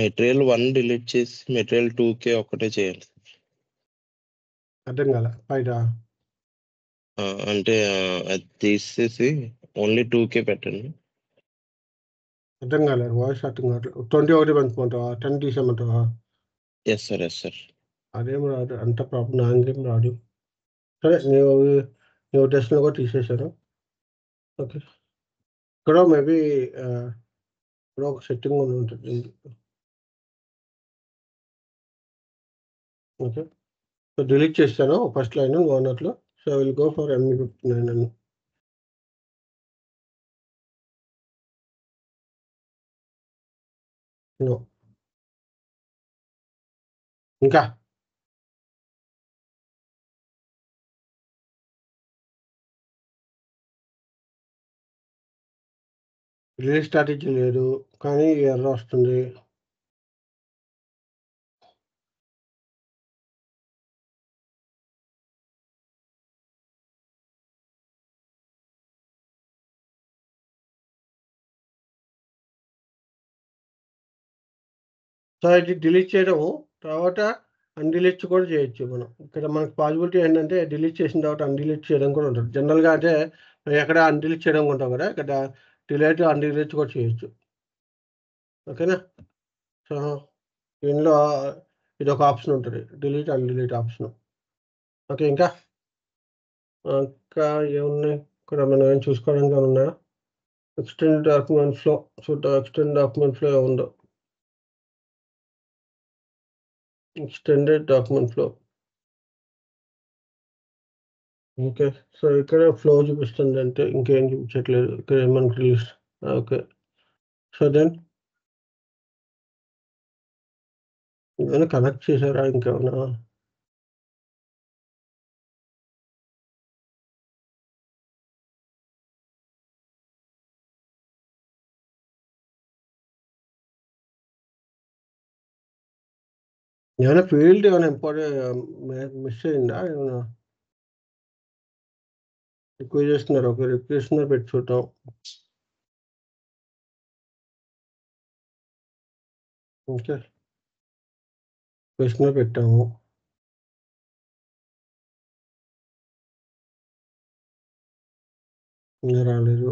మెటీరియల్ 1 డిలీట్ చేసి మెటీరియల్ 2K ఒకటే చేయండి. అర్థం కాల బయట అంటే అది తీసేసి ఓన్లీ 2K పెట్టండి. అర్థం కాలేదు, వాయిస్ అర్థం కావట్లేదు. 21 పంచుకుంటావా, 10 తీసేయమంటావా? Yes sir. అదేం రాదు, అంత ప్రాబ్లం నాకేం రాదు. సరే నీ ఉద్దేశంలో కూడా తీసేశాను. ఓకే, ఇక్కడ మేబీ ఇక్కడ ఒక సెట్టింగ్ ఉంటుంది. ఓకే, సో డిలీట్ చేస్తాను ఫస్ట్ లైన్ ఓనర్లో. So I will go for ME59 అని. ఇంకా రిలీజ్ స్ట్రాటజీ లేదు, కానీ ఎర్రర్ వస్తుంది. సో ఇది డిలీట్ చేయడము, తర్వాత అన్డిలీట్ కూడా చేయొచ్చు మనం. ఇక్కడ మనకు పాసిబిలిటీ ఏంటంటే డిలీట్ చేసిన తర్వాత అన్డిలీట్ చేయడం కూడా ఉంటుంది. జనరల్గా అంటే ఎక్కడ అన్డిలీట్ చేయడం ఉంటాం కదా, ఇక్కడ డిలీట్ అన్డిలీట్ కూడా చేయొచ్చు. ఓకేనా? సో దీనిలో ఇది ఒక ఆప్షన్ ఉంటుంది, డిలీట్ అన్డిలీట్ ఆప్షన్. ఓకే, ఇంకా ఏమున్నాయి ఇక్కడ మనం ఏం చూసుకోవడానికి ఉన్నాయా? ఎక్స్టెండ్ డాక్యుమెంట్ ఫ్లో చూద్దాం. ఎక్స్టెండ్ డాక్యుమెంట్ ఫ్లో ఉందో, extended document flow. Okay, so ఇక్కడ ఫ్లో చూపిస్తుంది, అంటే ఇంకేం చూపించట్లేదు. ఇక్కడ ఏమన్నా రిలీజ్. ఓకే, సో దెన్ ఏమైనా కనెక్ట్ చేశారా ఇంకేమైనా? ఏమైనా ఫీల్డ్ ఏమైనా ఇంపార్టెంట్ మిస్ అయిందా? ఏమైనా ఎక్కువ చేస్తున్నారు? ఒక రిక్వెస్ట్ పెట్టి చూద్దాం. ఓకే, క్వశ్చన్ పెట్టాము. రాలేదు.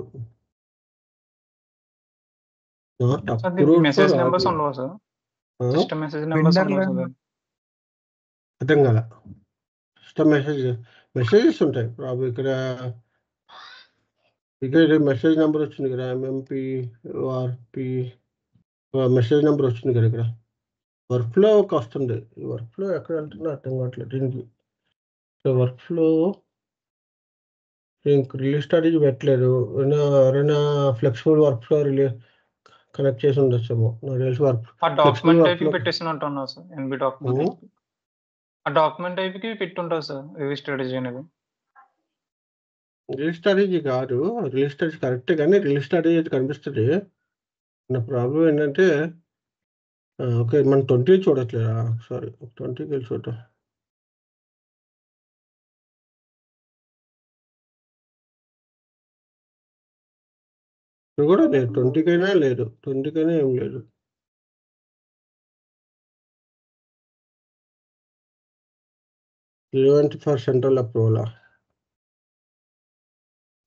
మెసేజ్ నెంబర్స్ ఉండవా సార్? సిస్టమ్ మెసేజ్ నెంబర్స్ ఉండవా సార్? అర్థం కాల. సిస్టమ్ మెసేజెస్ ఉంటాయి ప్రాబ్లం. ఇక్కడ మెసేజ్ నెంబర్ వచ్చింది కదా, MMPRP మెసేజ్ నెంబర్ వచ్చింది కదా. ఇక్కడ వర్క్ ఫ్లోకి వస్తుంది. ఈ వర్క్ ఫ్లో ఎక్కడ వెళ్తుందో అర్థం కావట్లేదు దీనికి. So work flow release strategy పెట్టలేదు. ఎవరైనా ఫ్లెక్సిబుల్ వర్క్ ఫ్లో కనెక్ట్ చేసి ఉండొచ్చేమో నాకు తెలిసి. డాక్యుమెంట్ టైటిల్ పెట్టేసి ఉంటున్నా సార్, NB డాక్యుమెంట్. ఆ డాక్యుమెంట్ టైప్కి పెట్టుంటుంది సార్ రిలీజ్ స్ట్రాటజీ అనేది. రిలీజ్ స్ట్రాటజీ కాదు, రిలీజ్ స్ట్రాటజీ కరెక్టే కానీ రిలీజ్ స్ట్రాటజీ అయితే కనిపిస్తుంది. నా ప్రాబ్లం ఏంటంటే ఓకే మనం 20 చూడట్లేదా, సారీ 20కి వెళ్ళి చూద్దాం. ఇప్పుడు కూడా లేదు, 20కైనా లేదు, 20కైనా ఏం లేదు. Relevant for central approval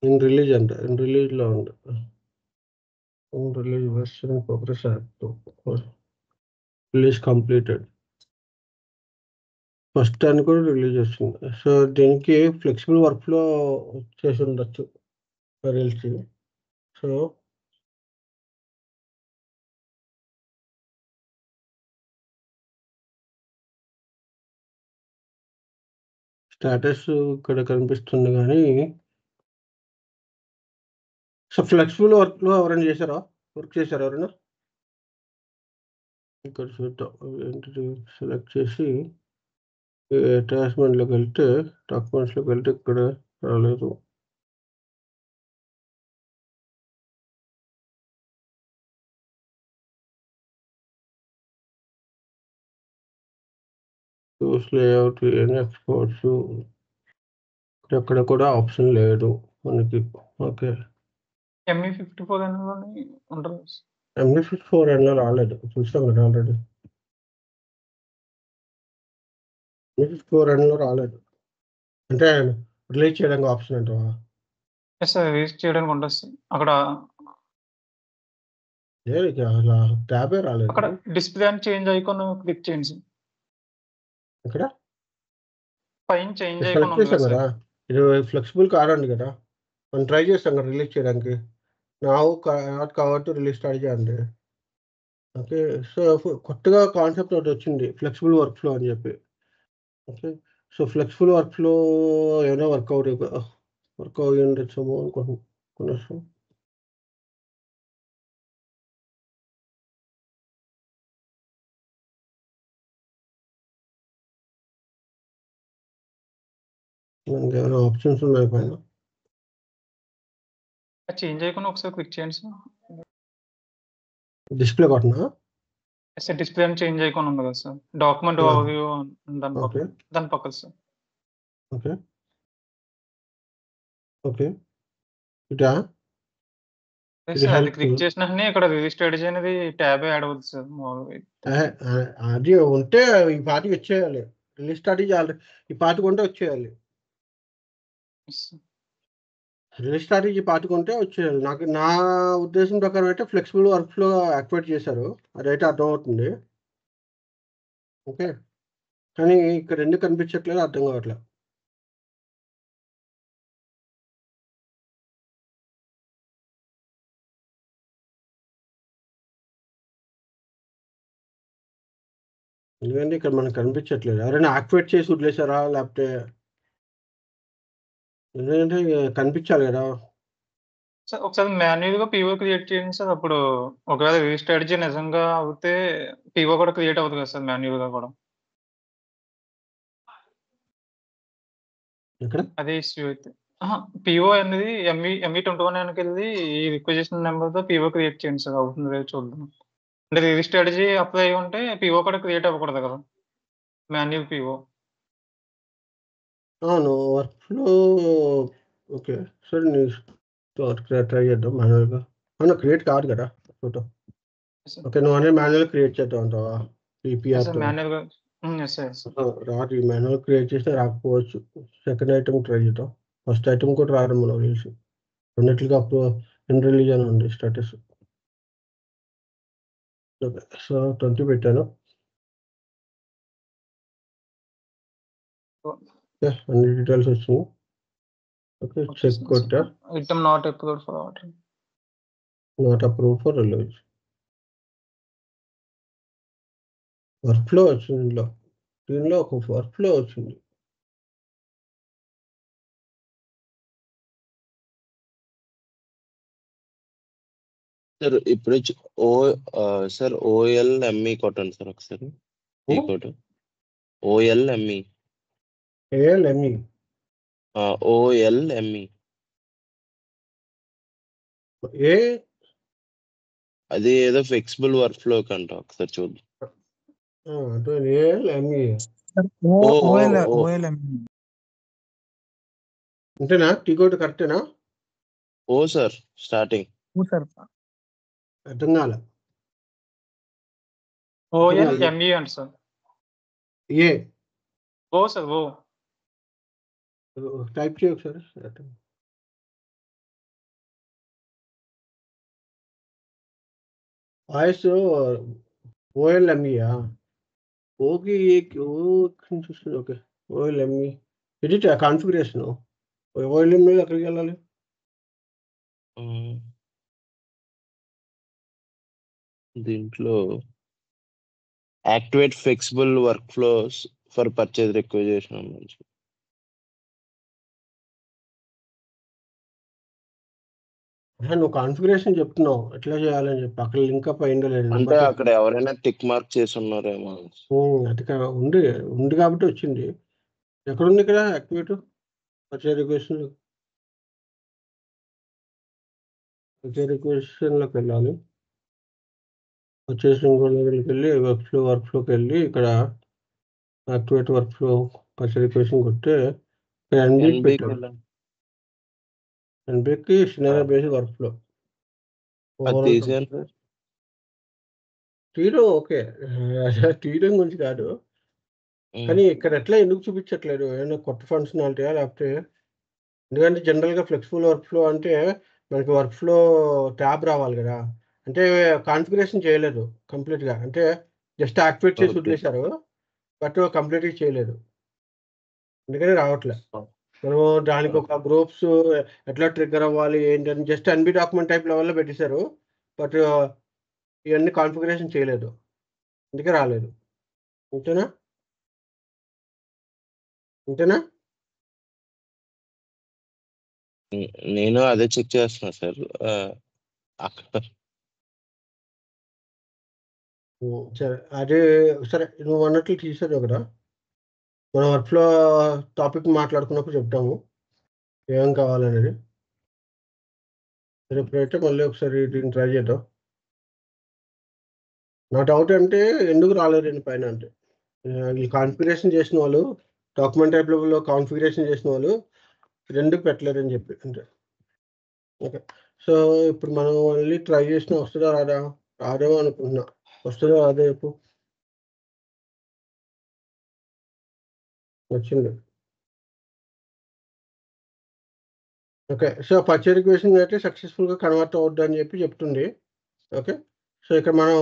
in release అంట, ఇన్ రిలీజ్లో ఉంది. In release version progress release completed first అని కూడా రిలీజ్ వస్తుంది. సో దీనికి ఫ్లెక్సిబుల్ వర్క్ఫ్లో చేసి ఉండొచ్చు తెలిసి. సో స్టేటస్ ఇక్కడ కనిపిస్తుంది కానీ సో ఫ్లెక్సిబుల్ వర్క్లో ఎవరైనా చేశారా, వర్క్ చేశారా ఎవరైనా? ఇక్కడ చూద్దాం ఏంటి, సెలెక్ట్ చేసి అటాచ్మెంట్లోకి వెళ్తే డాక్యుమెంట్స్లోకి వెళ్తే ఇక్కడ రాలేదు. చూస్ లేఅవుట్ ఎక్స్పోర్ట్స్ ఎక్కడ కూడా ఆప్షన్ లేదు మనకి. ఓకే ME54 అనేది ఉంటుంది. ME54 అన్న రాలేదు, చూసాం కదా ఆల్రెడీ. ME54 అన్నలో రాలేదు అంటే రిలీజ్ చేయడానికి ఆప్షన్ అంటావా? సార్ రిలీజ్ చేయడానికి ఉంటుంది సార్. అక్కడ అలా ట్యాబే రాలేదు. అక్కడ display and change icon click చేయండి సార్. ఇక్కడ పైన చేంజ్ ఐకాన్ సెలెక్ట్ ఉంది చేసాం కదా కదా, సార్. ఇది ఫ్లెక్సిబుల్ కాదండి కదా, మనం ట్రై చేస్తాం కదా రిలీజ్ చేయడానికి. నాట్ కాబట్టి రిలీజ్ స్టార్ట్ చేయండి. ఓకే సో కొత్తగా కాన్సెప్ట్ ఒకటి వచ్చింది, ఫ్లెక్సిబుల్ వర్క్ ఫ్లో అని చెప్పి. Okay so flexible work flow ఏమైనా వర్క్ అయ్యి ఉండొచ్చేమో అనుకుంటున్నాం. మనకి ఏమైనా ఆప్షన్స్ ఉన్నాయి పైన? చేంజ్ ఐకాన్ ఒకసారి క్లిక్ చేయండి సార్. డిస్ప్లే కొట్టనా? Sir display and change icon ఉంది కదా సార్, డాక్యుమెంట్ Yeah. ఓవర్వ్యూ దాని ఓకే పక్కన సార్. ఓకే ఓకే ఇటా ఇది సార్ అది helpful. క్లిక్ చేసిన వెంటనే ఇక్కడ రిలీజ్ స్ట్రాటజీ అనేది ట్యాబ్ యాడ్ అవుతుంది సార్ మామూలుగా. అది ఉంటే ఈ పార్టీకి వచ్చేయాలి, రిలీజ్ స్టార్ట్ చేయాలి, ఈ పార్టీకి ఉంటే వచ్చేయాలి. రిలీజ్ స్ట్రాటజీ పాటుకుంటే వచ్చేయాలి. నా ఉద్దేశం ప్రకారం అయితే ఫ్లెక్సిబుల్ వర్క్ ఫ్లో యాక్టివేట్ చేశారు, అదైతే అర్థమవుతుంది. ఓకే కానీ ఇక్కడ ఎందుకు కనిపించట్లేదు అర్థం కావట్లేదు. ఎందుకంటే ఇక్కడ మనకు కనిపించట్లేదు, ఎవరైనా యాక్టివేట్ చేసి వదిలేశారా లేకపోతే? ఎందుకంటే కనిపించాలి కదా. సార్ ఒకసారి మాన్యువల్ గా పీఓ క్రియేట్ చేయండి సార్. అప్పుడు ఒకవేళ రిలీజ్ స్ట్రాటజీ నిజంగా అవుతే పీఓ కూడా క్రియేట్ అవుతుంది కదా సార్ మాన్యువల్ గా కూడా. ఇక్కడ అదే ఇష్యూ అయితే పీఓ అనేది ME21 వెనక్కి వెళ్ళి ఈ రిక్వెజిషన్ నెంబర్ తో పీఓ క్రియేట్ చేయండి సార్, అవుతుంది లేదు చూద్దాం. అంటే రిలీజ్ స్ట్రాటజీ అప్లై అయ్యి ఉంటే పీఓ కూడా క్రియేట్ అవ్వకూడదు కదా, మాన్యువల్ పీఓ. అవును వర్క్ ఫ్లో. ఓకే సరే నీ ట్రై చేద్దాం మాన్యువల్గా. అవును క్రియేట్ కాదు కదా ఫోటో. ఓకే నువ్వు అనేది మాన్యువల్ క్రియేట్ చేద్దాం అంటావా? PPR మాన్యువల్ గా రాదు, మాన్యువల్ క్రియేట్ చేస్తే రాకపోవచ్చు. సెకండ్ ఐటమ్ ట్రై చేద్దాం, ఫస్ట్ ఐటమ్ కూడా రాదు మనం తెలిసి. రెండిట్లుగా అప్పుడు ఇన్ రిలీజ్ అని ఉంది స్టేటస్. ఓకే సో 20 పెట్టాను. అన్ని డీటెయిల్స్ వచ్చినాయి. ఓకే చెక్ కొట్టా, item not approved for order, not approved for release. Work flow వచ్చింది, దీనిలో ఒక వర్క్ ఫ్లో వచ్చింది. సార్ ఇప్పుడు సార్ OLME కొట్టండి సార్ ఒకసారి ఈ కోడ్. OLME ALME. OLME. అది ఏదో ఫ్లెక్సిబుల్ వర్క్ ఫ్లో కంట, ఒకసారి చూద్దాం. ALME OLM. అంతేనా? టీ కోడ్ కరెక్టేనా? O sir starting. సార్ అర్థం కాల. OLME అంట sir. A O sir O type చేయ ఒకసారి. వాయిస్ OLMEయా? ఓకే చూస్తుంది. Okay OLME edit configuration. OLME ఎక్కడికి వెళ్ళాలి? దీంట్లో activate flexible work flows for purchase requisition. నువ్వు కాన్ఫిగరేషన్ చెప్తున్నావు ఎట్లా చేయాలని చెప్పి, అక్కడ లింక్ అప్ అయిందో లేదు. అంటే అక్కడ ఎవరైనా టిక్ మార్క్ చేసి ఉన్నారేమో. అది ఉంది కాబట్టి వచ్చింది. ఎక్కడుంది ఇక్కడ యాక్టివేట్ పర్చేజ్ రిక్వెజిషన్లోకి వెళ్ళాలి. పర్చేజ్ దగ్గరికి వెళ్ళి వర్క్ ఫ్లోకి వెళ్ళి ఇక్కడ activate work flow purchase requisition కొట్టే ఎన్బికి సినారియో బేస్డ్ వర్క్ ఫ్లో తీయడం. ఓకే తీయడం గురించి కాదు, కానీ ఇక్కడ ఎట్లా ఎందుకు చూపించట్లేదు? ఏమైనా కొత్త ఫంక్షనాలిటీయా లేకపోతే? ఎందుకంటే జనరల్గా ఫ్లెక్సిబుల్ వర్క్ ఫ్లో అంటే మనకి వర్క్ ఫ్లో ట్యాబ్ రావాలి కదా. అంటే కాన్ఫిగరేషన్ చేయలేదు కంప్లీట్గా, అంటే జస్ట్ యాక్టివేట్ చేసి వదిలేశారు, బట్ కంప్లీట్గా చేయలేదు, అందుకని రావట్లేదు. మనం దానికి ఒక గ్రూప్స్ ఎట్లా ట్రిగ్గర్ అవ్వాలి ఏంటని జస్ట్ ఎన్బి డాక్యుమెంట్ టైప్ లెవెల్లో పెట్టేశారు, బట్ ఇవన్నీ కాన్ఫిగరేషన్ చేయలేదు, అందుకే రాలేదు. అంతేనా? నేను అదే చెక్ చేస్తున్నా సార్. సరే అదే సరే, నువ్వు అన్నట్లు తీసేది ఒకదా. మనం వర్క్ ఫ్లో టాపిక్ మాట్లాడుకున్నప్పుడు చెప్తాము ఏం కావాలనేది. ఇప్పుడైతే మళ్ళీ ఒకసారి దీన్ని ట్రై చేద్దాం. నా డౌట్ అంటే ఎందుకు రాలేదు పైన అంటే, ఈ కాన్ఫిగరేషన్ చేసిన వాళ్ళు, డాక్యుమెంట్ టైప్ లెవెల్లో కాన్ఫిగరేషన్ చేసిన వాళ్ళు రెండుకు పెట్టలేదని చెప్పి అంటే. ఓకే, సో ఇప్పుడు మనం మళ్ళీ ట్రై చేసిన వస్తుందా రాదేమో అనుకుంటున్నా. వస్తుందా రాదే చెప్పు. వచ్చింది. ఓకే, సో పర్చేజ్ రిక్వెజిషన్ అయితే సక్సెస్ఫుల్గా కన్వర్ట్ అవుద్ది అని చెప్పి చెప్తుంది. ఓకే, సో ఇక్కడ మనం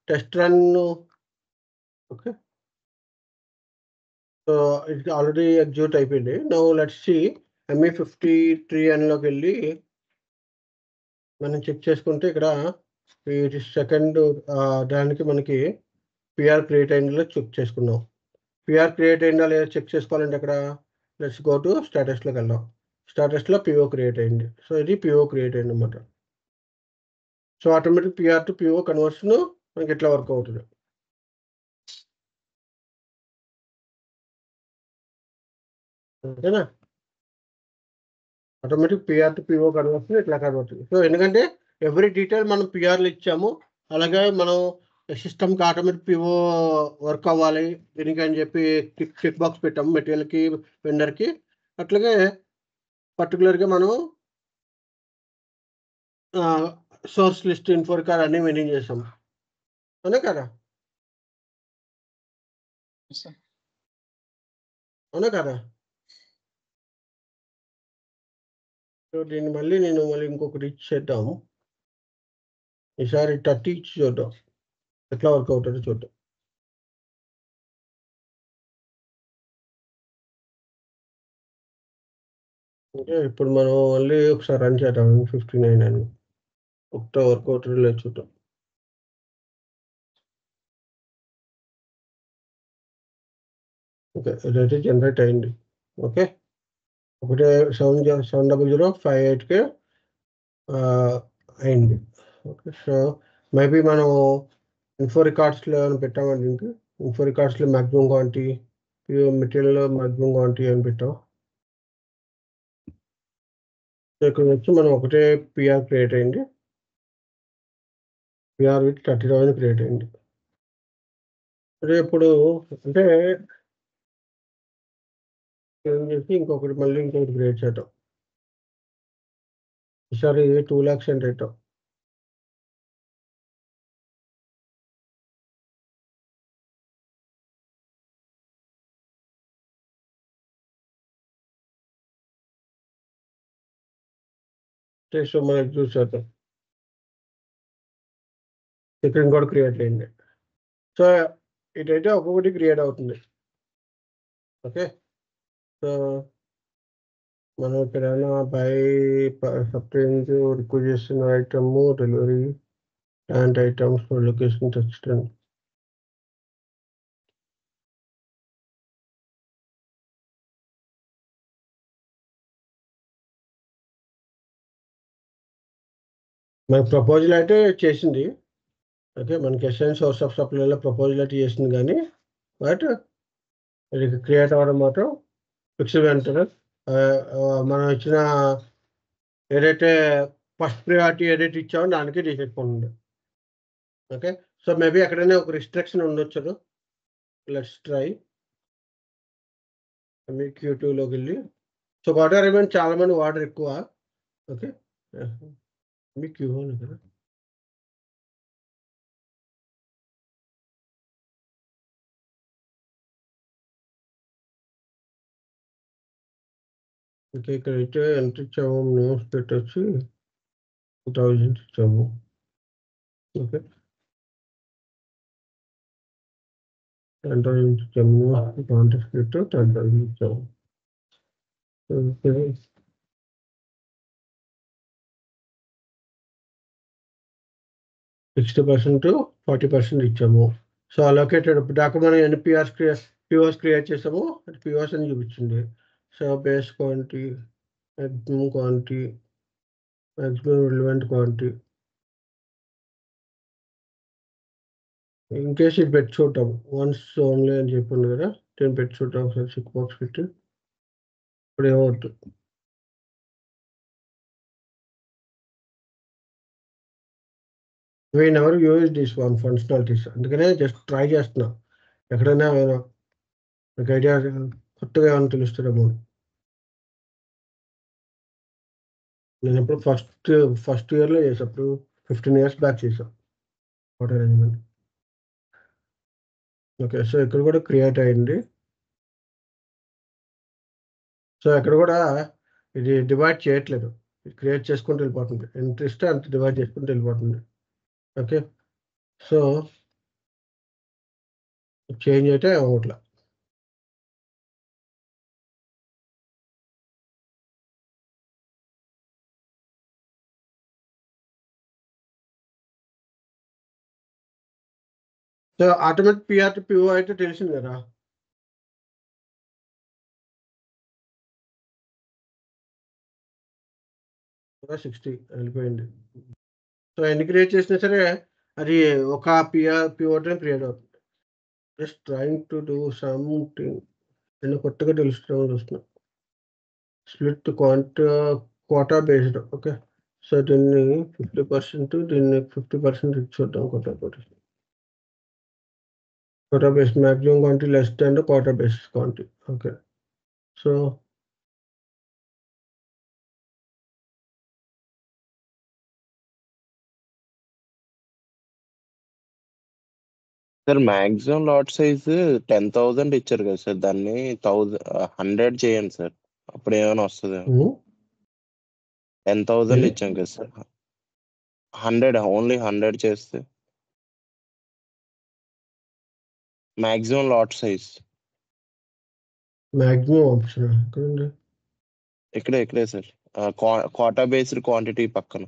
టెస్ట్ రన్. ఓకే, సో ఇది ఆల్రెడీ ఎగ్జిక్యూట్ అయిపోయింది. నౌ లెట్స్ సీ ME53 అనిలోకి వెళ్ళి మనం చెక్ చేసుకుంటే ఇక్కడ ఈ సెకండ్ దానికి మనకి పిఆర్ క్రియేట్ అయిందో చెక్ చేసుకున్నాం. పిఆర్ క్రియేట్ అయిందా లేదా చెక్ చేసుకోవాలంటే ఇక్కడ లెట్స్ గో టు స్టేటస్లోకి వెళ్దాం. స్టేటస్లో PO క్రియేట్ అయింది. సో ఇది PO క్రియేట్ అయింది అనమాట. So automatic PR to PO conversion మనకి ఎట్లా వర్క్ అవుతుంది. ఓకేనా? Automatic PR to PO conversion ఇట్లా కన్వర్ట్. సో ఎందుకంటే ఎవ్రీ డీటెయిల్ మనం PRలు ఇచ్చాము, అలాగే మనం సిస్టమ్కి ఆటోమేటిక్ PO వర్క్ అవ్వాలి దీనికి అని చెప్పి టిక్ బాక్స్ పెట్టాము మెటీరియల్కి వెండర్కి. అట్లాగే పర్టికులర్గా మనం సోర్స్ లిస్ట్ ఇన్ఫో రికార్డ్ అన్నీ మెయింటైన్ చేసాము, అవునా కదా? అవునా కదా? సో దీన్ని మళ్ళీ ఇంకొకటి ఇచ్చి చేద్దాము. ఈసారి 30 ఇచ్చి చూద్దాం ఎట్లా వర్క్ అవుతుందో చూద్దాం. అంటే ఇప్పుడు మనం మళ్ళీ ఒకసారి రన్ చేద్దాం. 59 అని ఒకటో వర్క్ అవుతుందో లేదు చూద్దాం. ఓకే, ఇదైతే జనరేట్ అయింది. ఓకే, ఒకటే 70058కే అయింది. ఓకే, సో మేబీ మనం ఇన్ఫో రికార్డ్స్లో ఏమైనా పెట్టామండి. ఇంకా ఇన్ఫో రికార్డ్స్లో maximum quantity material maximum quantity అని పెట్టాం. సో ఇక్కడ వచ్చి మనం ఒకటే పిఆర్ క్రియేట్ అయింది. పిఆర్ విత్ 30,000 క్రియేట్ అయింది. అదే ఇప్పుడు అంటే ఏం చేసి ఇంకొకటి మళ్ళీ ఇంకొకటి క్రియేట్ చేయటం. ఈసారి 2 lakhs అని రేట్. సో మనకి చూసేద్దాం. ఇక్కడ ఇంకోటి క్రియేట్ అయింది. సో ఇటైతే ఒక్కొక్కటి క్రియేట్ అవుతుంది. ఓకే, సో మనం ఇక్కడ బై సబ్స్క్రైబ్ రిక్వెస్ట్ చేస్తున్న item delivery and items location text. మన ప్రపోజల్ అయితే చేసింది. ఓకే, మనకి ఎస్ఎన్ సోర్స్ ఆఫ్ సప్లైలో ప్రపోజల్ అయితే చేసింది, కానీ బట్ ఇది క్రియేట్ అవ్వడం మాత్రం ఫిక్స్డ్ అంటారు. మనం ఇచ్చిన ఏదైతే ఫస్ట్ ప్రియారిటీ ఏదైతే ఇచ్చామో దానికి రిజెక్ట్ ఉంది. ఓకే, సో మేబీ ఎక్కడైనా ఒక రిస్ట్రిక్షన్ ఉండొచ్చు. లెట్స్ ట్రై మీ Q2లోకి వెళ్ళి. సో వాటర్ ఏమైనా చాలా మంది వాటర్ ఎక్కువ. ఓకే, మీ Q1 కదా. ఓకే, ఇక్కడ అయితే ఎంత ఇచ్చాము, నేమ్స్ పెట్టొచ్చి 2000 ఇచ్చాము. ఓకే, 10,000 ఇచ్చాము. కాంటాక్ట్ పెట్టి 10,000 ఇచ్చాము. 60% 40% ఇచ్చాము. సో అలొకేటెడ్ దాకా మనం ఎన్ని పిఓస్ క్రియేట్ చేసాము, అది పిఓస్ అని చూపించింది. So base quantity, maximum quantity, maximum relevant quantity. In case ఇది పెట్టి చూద్దాం, వన్స్ ఓన్లీ అని చెప్పింది కదా, నేను పెట్టి చూద్దాం ఒకసారి చెక్ బాక్స్ పెట్టి. ఇప్పుడు ఏమవుతుంది, we never use this one functionalities. అందుకనే జస్ట్ ట్రై చేస్తున్నా, ఎక్కడైనా మీకు ఐడియా కొత్తగా ఏమైనా తెలుస్తుందేమో. నేను ఎప్పుడు ఫస్ట్ ఇయర్లో చేసేప్పుడు 15 years బ్యాక్ చేసాం వాటర్ అరేంజ్మెంట్. ఓకే, సో ఇక్కడ కూడా క్రియేట్ అయింది. సో ఇక్కడ కూడా ఇది డివైడ్ చేయట్లేదు, క్రియేట్ చేసుకుంటూ వెళ్ళిపోతుంది. ఎంత ఇస్తే అంత డివైడ్ చేసుకుంటూ వెళ్ళిపోతుంది. ఓకే, సో చేంజ్ అయితే అవ్వట్లా. So automatic PR to PO అయితే తెలిసింది కదా. కూడా 60 వెళ్ళిపోయింది. సో ఎన్ని క్రియేట్ చేసినా సరే అది ఒక పిఓ క్రియేట్ అవుతుంది. Just trying to do something. నేను కొత్తగా చూస్తున్నా. Split quota based. Okay, so దీన్ని 50%, దీన్ని 50% ఇచ్చుద్దాం. Quota based maximum quantity less than quota based quantity. Okay, so sir maximum lot size 10,000 ఇచ్చారు కదా సార్, దాన్ని 100 చేయండి సార్, అప్పుడు ఏమైనా వస్తుంది. 10,000 ఇచ్చాం కదా సార్, 100 ఓన్లీ 100 చేస్తే maximum lot size. Maximum option ఇక్కడే సార్, కోటా బేస్డ్ క్వాంటిటీ పక్కన.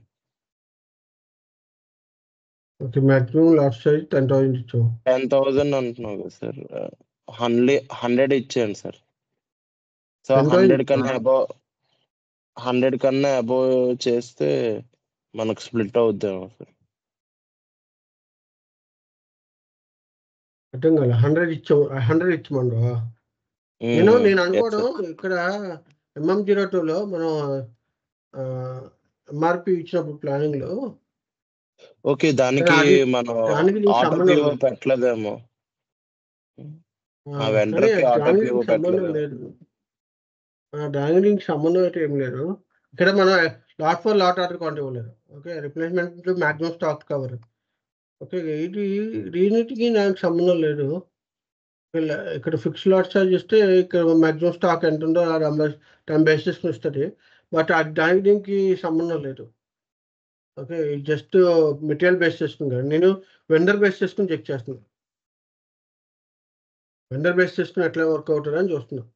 ఓకే, మాక్సిమం లాట్ సైజ్ 10,000 ఇచ్చాం. 10,000 అంటున్నావు కదా సార్, 100 ఇచ్చేయండి సార్. సో 10,000 100 కన్నా అబోవ్ చేస్తే మనకు స్ప్లిట్ అవుద్దేమో సార్. అర్థం కాలే. 100 ఇచ్చాం, 100 ఇచ్చమండవా? నేను ఎస్ అనుకోవడం సార్. ఇక్కడ MM02లో మనం ఎంఆర్పి ఇచ్చినప్పుడు ప్లానింగ్ లో ఓకే, దానికి అది మనం దానికి దీనికి ఆటో సంబంధం పిఓ లేదు. పెట్టలేదేమో. ఆ కానీ వెండర్ కి ఆటో దానికి పిఓ దీనికి సంబంధం పెట్టలేదేమో. లేదు. దానికి దీనికి సంబంధం అయితే ఏం లేదు. ఇక్కడ మనం lot for lot order count ఇవ్వలేదు. Okay, replacement maximum stock cover. Okay, ఇది దీనికి నాకు సంబంధం లేదు. ఇక్కడ ఫిక్స్ లాట్ ఛార్జ్ ఇస్తే ఇక్కడ మాక్సిమం స్టాక్ ఎంత ఉందో 10 బేసిస్ ఇస్తుంది. బట్ దానికి దీనికి సంబంధం లేదు. ఓకే, జస్ట్ మెటీరియల్ బేస్ చేసుకుని కదా, నేను వెండర్ బేస్ చేసుకుని చెక్ చేస్తున్నాను. వెండర్ బేస్ చేసుకుని ఎట్లా వర్క్ అవుతుంది అని చూస్తున్నాను.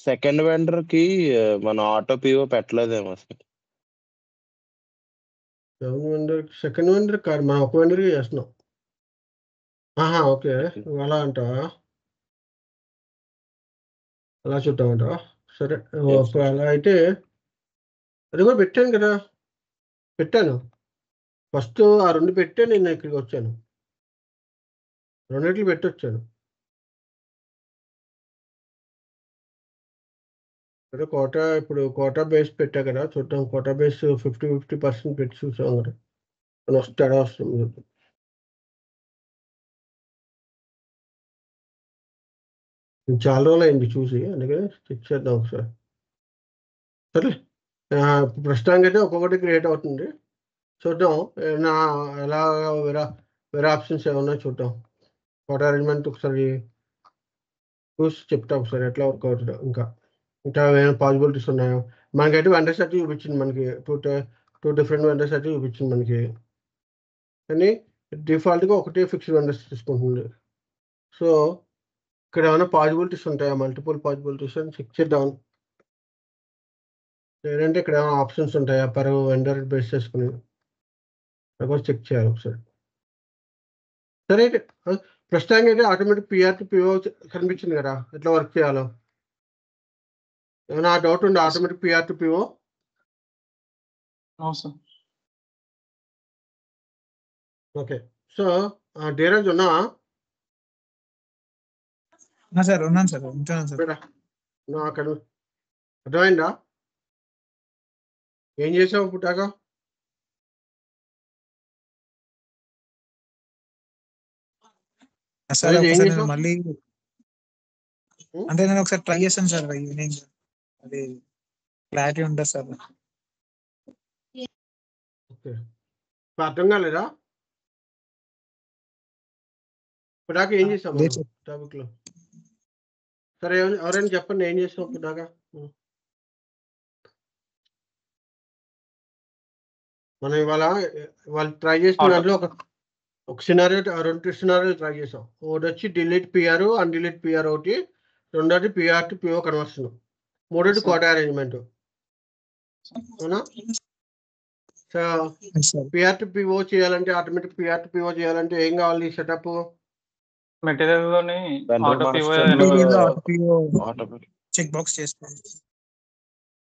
సెకండ్ వెండర్ కి మనం ఆటో పిఓ పెట్టలేదేమో సార్. సెకండ్ వెండర్ కాదు, మనం ఒక వెండర్కి చేస్తున్నాం. ఓకే, అలా అంటావా? అలా చూద్దామంటావా? సరే, అలా అయితే అది కూడా పెట్టాను కదా, పెట్టాను. ఫస్ట్ ఆ 2 పెట్టే నేను ఇక్కడికి వచ్చాను. 2 పెట్టి వచ్చాను. అదే ఇప్పుడు కోటా బేస్ పెట్టా కదా, చూద్దాం. కోటా బేస్ 50% పెట్టి చూసాం కదా, మనం తేడా వస్తుంది. చాలా రోజులు అయింది చూసి, అందుకని చెక్ చేద్దాం ఒకసారి. సరే, ప్రస్తుతానికి అయితే ఒక్కొక్కటి క్రియేట్ అవుతుంది. చూద్దాం ఎలా వేరే ఆప్షన్స్ ఏమన్నా చూద్దాం. కోటా అరేంజ్మెంట్ ఒకసారి చూసి చెప్తాం ఒకసారి ఎట్లా వర్క్ అవుతుందో. ఇంకా ఏమైనా పాసిబిలిటీస్ ఉన్నాయో. మనకైతే వెండర్స్ అయితే చూపించింది, మనకి టూ డిఫరెంట్ వెండర్స్ అయితే చూపించింది మనకి. కానీ డిఫాల్ట్గా ఒకటే ఫిక్స్డ్ వెండర్స్ తీసుకుంటుంది. సో ఇక్కడ ఏమైనా పాసిబిలిటీస్ ఉంటాయా, మల్టిపుల్ పాసిబిలిటీస్ అని చెక్ చేద్దాం. లేదంటే ఇక్కడ ఏమైనా ఆప్షన్స్ ఉంటాయా పర్ వెండర్ బేస్ చేసుకుని, కూడా చెక్ చేయాలి ఒకసారి. సరే, అయితే ప్రస్తుతానికి అయితే ఆటోమేటిక్ పిఆర్ టు పిఓ కనిపించింది కదా, ఎట్లా వర్క్ చేయాలో. ఏమైనా డౌట్ ఉందా automatic PR to PO? Okay, so Dheeraj ఉన్నావా? సార్ ఉన్నాను సార్, ఉంటున్నాను సార్. అక్కడ అర్థమైందా? ఏం చేసావు పుట్టాక? సార్ ఒకసారి నేను మళ్ళీ అంటే నేను ఒకసారి ట్రై చేస్తాను సార్ ఈవినింగ్. అది క్లారిటీ ఉంటుంది సార్. ఓకే, అర్థం కాలేదా? పుట్టాక ఏం చేసాం టాపిక్ లో? సరే, ఎవరైనా చెప్పండి ఏం చేసాం పుట్టాక. మనం ఇవాళ ట్రై చేసిన దాంట్లో ఒక సినారియో, 2 సినారియోలు ట్రై చేసాం. ఒకటి వచ్చి డిలీట్ పిఆర్, అన్డిలీట్ పిఆర్ ఒకటి. రెండోది పిఆర్ టు పిఓ కన్వర్షన్. మూడోది కోటా అరేంజ్మెంట్. అవునా? సో పిఆర్ టు పిఓ చేయాలంటే, ఆటోమేటిక్ పిఆర్ టు పిఓ చేయాలంటే ఏం కావాలి సెటప్? మెటీరియల్ లోని చెక్ బాక్స్ చేసుకోండి.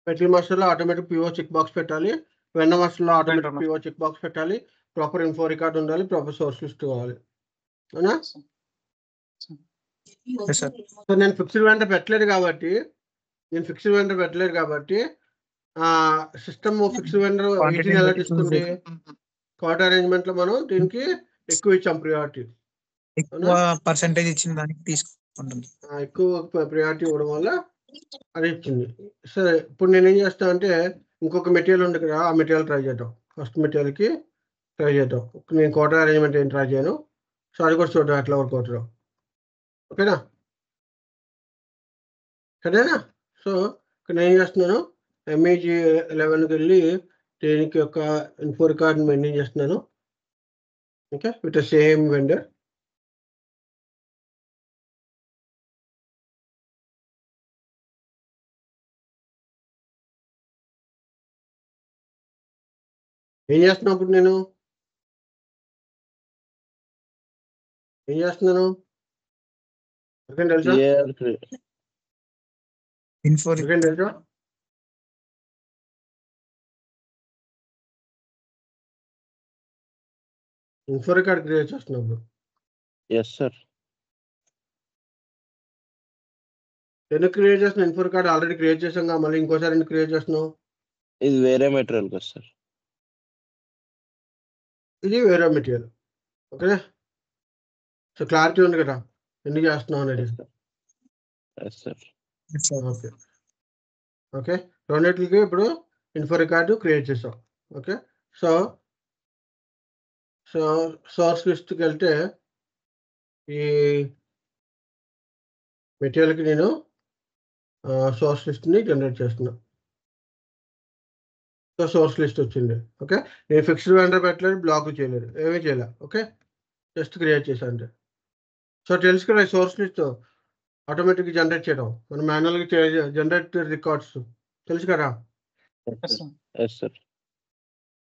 మెటీరియల్ మాస్టర్ లో ఆటోమేటిక్ పిఓ చెక్ బాక్స్ పెట్టాలి. వెండర్ మాస్టర్ లో ఆటోమేటిక్ పిఓ చెక్ బాక్స్ పెట్టాలి. ప్రాపర్ ఇన్ఫో రికార్డ్ ఉండాలి. ప్రాపర్ సోర్స్ లిస్ట్ కావాలి. అవునా? సో నేను ఫిక్స్డ్ వెండర్ పెట్టలేదు కాబట్టి సిస్టమ్ ఫిక్స్డ్ వెండర్ వీటిని ఎలా తీసుకుంది? కోటా అరేంజ్మెంట్ లో మనం దీనికి ఎక్కువ ఇచ్చాం ప్రియారిటీ. ఎక్కువ పర్సెంటేజ్ ఇచ్చిన దానికి తీసుకుంటుంది. ఎక్కువ ప్రియారిటీ ఇవ్వడం వల్ల అది ఇచ్చింది. సరే, ఇప్పుడు నేనేం చేస్తా అంటే ఇంకొక మెటీరియల్ ఉంది కదా, ఆ మెటీరియల్ ట్రై చేద్దాం. ఫస్ట్ మెటీరియల్కి ట్రై చేద్దాం. నేను కోటా అరేంజ్మెంట్ ఏం ట్రై చేయను. సో అది కూడా చూద్దాం ఎట్లా వర్క్ అవుతుందో. ఓకేనా? సరేనా? సో ఇక్కడ నేను ఏం చేస్తున్నాను, MEG11కి వెళ్ళి దీనికి యొక్క ఇన్ఫో రికార్డ్ మెయింటైన్ చేస్తున్నాను. Okay, with the same vendor. ఏం చేస్తున్నాను ఇప్పుడు నేను? ఏం చేస్తున్నాను తెలుసా? తెలుసా? ఇన్ఫో రికార్డ్ క్రియేట్ చేస్తున్నప్పుడు. Yes sir. ఎందుకు క్రియేట్ చేస్తున్నావు? ఇన్ఫో రికార్డ్ ఆల్రెడీ క్రియేట్ చేసాం కదా, మళ్ళీ ఇంకోసారి ఎందుకు క్రియేట్ చేస్తున్నావు? ఇది వేరే మెటీరియల్ కదా సార్. ఇది వేరే మెటీరియల్. ఓకే, సో క్లారిటీ ఉంది కదా ఎందుకు చేస్తున్నావు అనేది. ఓకే ఓకే, రెండింటికి ఇప్పుడు ఇన్ఫో రికార్డు క్రియేట్ చేసాం. ఓకే, సో సో సోర్స్ లిస్ట్కి వెళ్తే ఈ మెటీరియల్కి నేను సోర్స్ లిస్ట్ని జనరేట్ చేస్తున్నా. సో సోర్స్ లిస్ట్ వచ్చింది. ఓకే, నేను ఫిక్స్డ్ వెండర్ పెట్టలేదు, బ్లాక్ చేయలేదు, ఏమీ చేయలే. ఓకే, జస్ట్ క్రియేట్ చేశాను అంతే. సో తెలుసు కదా సోర్స్ లిస్ట్ ఆటోమేటిక్గా జనరేట్ చేయడం, మనం మాన్యువల్గా జనరేట్ రికార్డ్స్ తెలుసు కదా.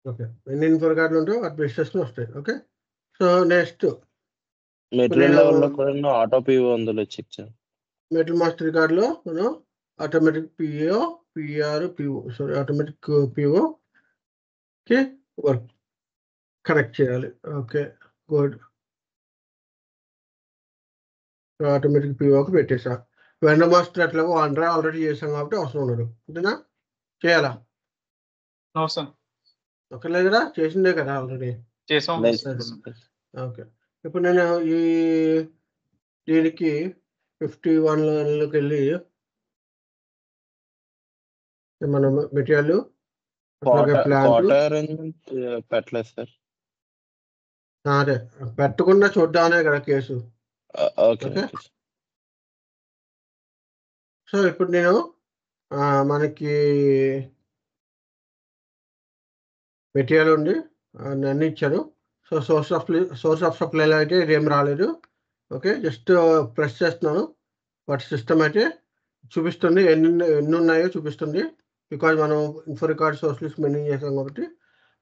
ఓకే, ఎన్ని ఇన్ఫో రికార్డులు ఉంటాయో వాటి బేసిస్ని వస్తాయి. ఓకే, సో నెక్స్ట్ మెటీరియల్ లెవెల్లో కూడా ఆటో పిఓ అందులో చెక్ చేయాలి. మెటల్ మాస్టర్ రికార్డులో మనం automatic PO PR PO sorry automatic పిఓకి వర్క్ కనెక్ట్ చేయాలి. ఓకే గుడ్, ఆటోమేటిక్ పిఓకి పెట్టేసా. వెండర్ మాస్టర్ ఎట్లా ఆల్రెడీ చేసాం కాబట్టి అవసరం ఉండదు. అంతేనా? చేయాలా? ఓకే లేదు కదా, చేసిందే కదా ఆల్రెడీ చేసాం. ఓకే, ఇప్పుడు నేను ఈ దీనికి 51లోకి వెళ్ళి మన మెటీరియల్ పెట్టలేదు సార్. అదే పెట్టకుండా చూద్దామనే కదా కేసు. ఓకే, సో ఇప్పుడు నేను మనకి మెటీరియల్ ఉంది అన్నీ ఇచ్చాను. సో సోర్స్ ఆఫ్ సప్లైలో అయితే ఇదేం రాలేదు. ఓకే, జస్ట్ ప్రెస్ చేస్తున్నాను, బట్ సిస్టమ్ అయితే చూపిస్తుంది ఎన్ని ఉన్నాయో చూపిస్తుంది, బికాజ్ మనం info record source list maintain చేసాం కాబట్టి.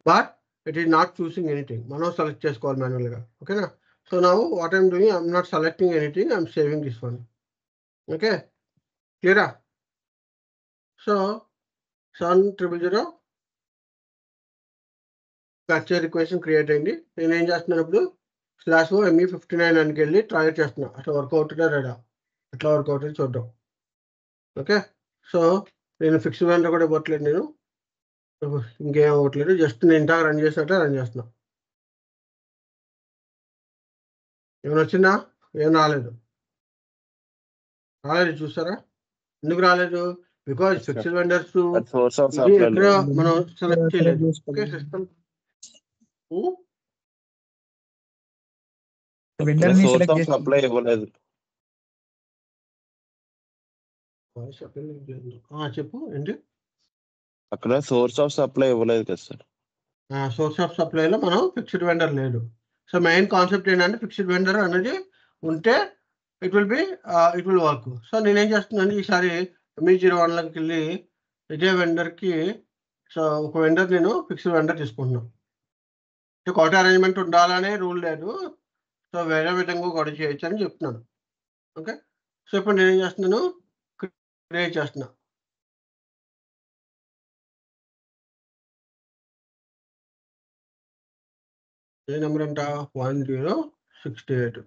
But it is not choosing anything, మనం సెలెక్ట్ చేసుకోవాలి మాన్యువల్గా. ఓకేనా? So now what I'm doing, I'm not selecting anything, I'm saving this one. Okay, క్లియరా? సో 700 క్యాప్చర్ రిక్వెస్ట్ క్రియేట్ అయింది. నేను ఏం చేస్తున్నాను ఇప్పుడు /ME59 అని వెళ్ళి ట్రై చేస్తున్నా, అట్లా వర్కౌట్ లేదా ఎట్లా వర్కౌట్ అని చూద్దాం. ఓకే, సో నేను ఫిక్స్ వెండర్ కూడా ఇవ్వట్లేదు, నేను ఇంకేం అవ్వట్లేదు, జస్ట్ నేను ఇంటాక రన్ చేసినట్టే రన్ చేస్తున్నా. ఏమైనా వచ్చిందా? ఏం రాలేదు చూసారా? ఎందుకు రాలేదు? బికాజ్ ఫిక్స్డ్ వెండర్స్ ఎక్కడ మనం సెలెక్ట్ చేయలేదు. ఓకే, సిస్టమ్ సప్లై ఇవ్వలేదు. చెప్పు ఏంటి? అక్కడ సోర్స్ ఆఫ్ సప్లై ఇవ్వలేదు కదా సార్. సోర్స్ ఆఫ్ సప్లైలో మనం ఫిక్స్డ్ వెండర్ లేదు. సో మెయిన్ కాన్సెప్ట్ ఏంటంటే ఫిక్స్డ్ వెండర్ అనేది ఉంటే ఇట్ విల్ వర్క్. సో నేనేం చేస్తున్నాను, ఈసారి ME01లోకి వెళ్ళి ఇదే వెండర్కి, సో ఒక వెండర్ నేను ఫిక్స్డ్ వెండర్ తీసుకుంటున్నాను. కోట అరేంజ్మెంట్ ఉండాలనే రూల్ లేదు, సో వేరే విధంగా కూడా చేయొచ్చు అని చెప్తున్నాను. ఓకే, సో ఇప్పుడు నేను ఏం చేస్తున్నాను, క్రియేట్ చేస్తున్నా. ఏ నెంబర్ అంట? 1068.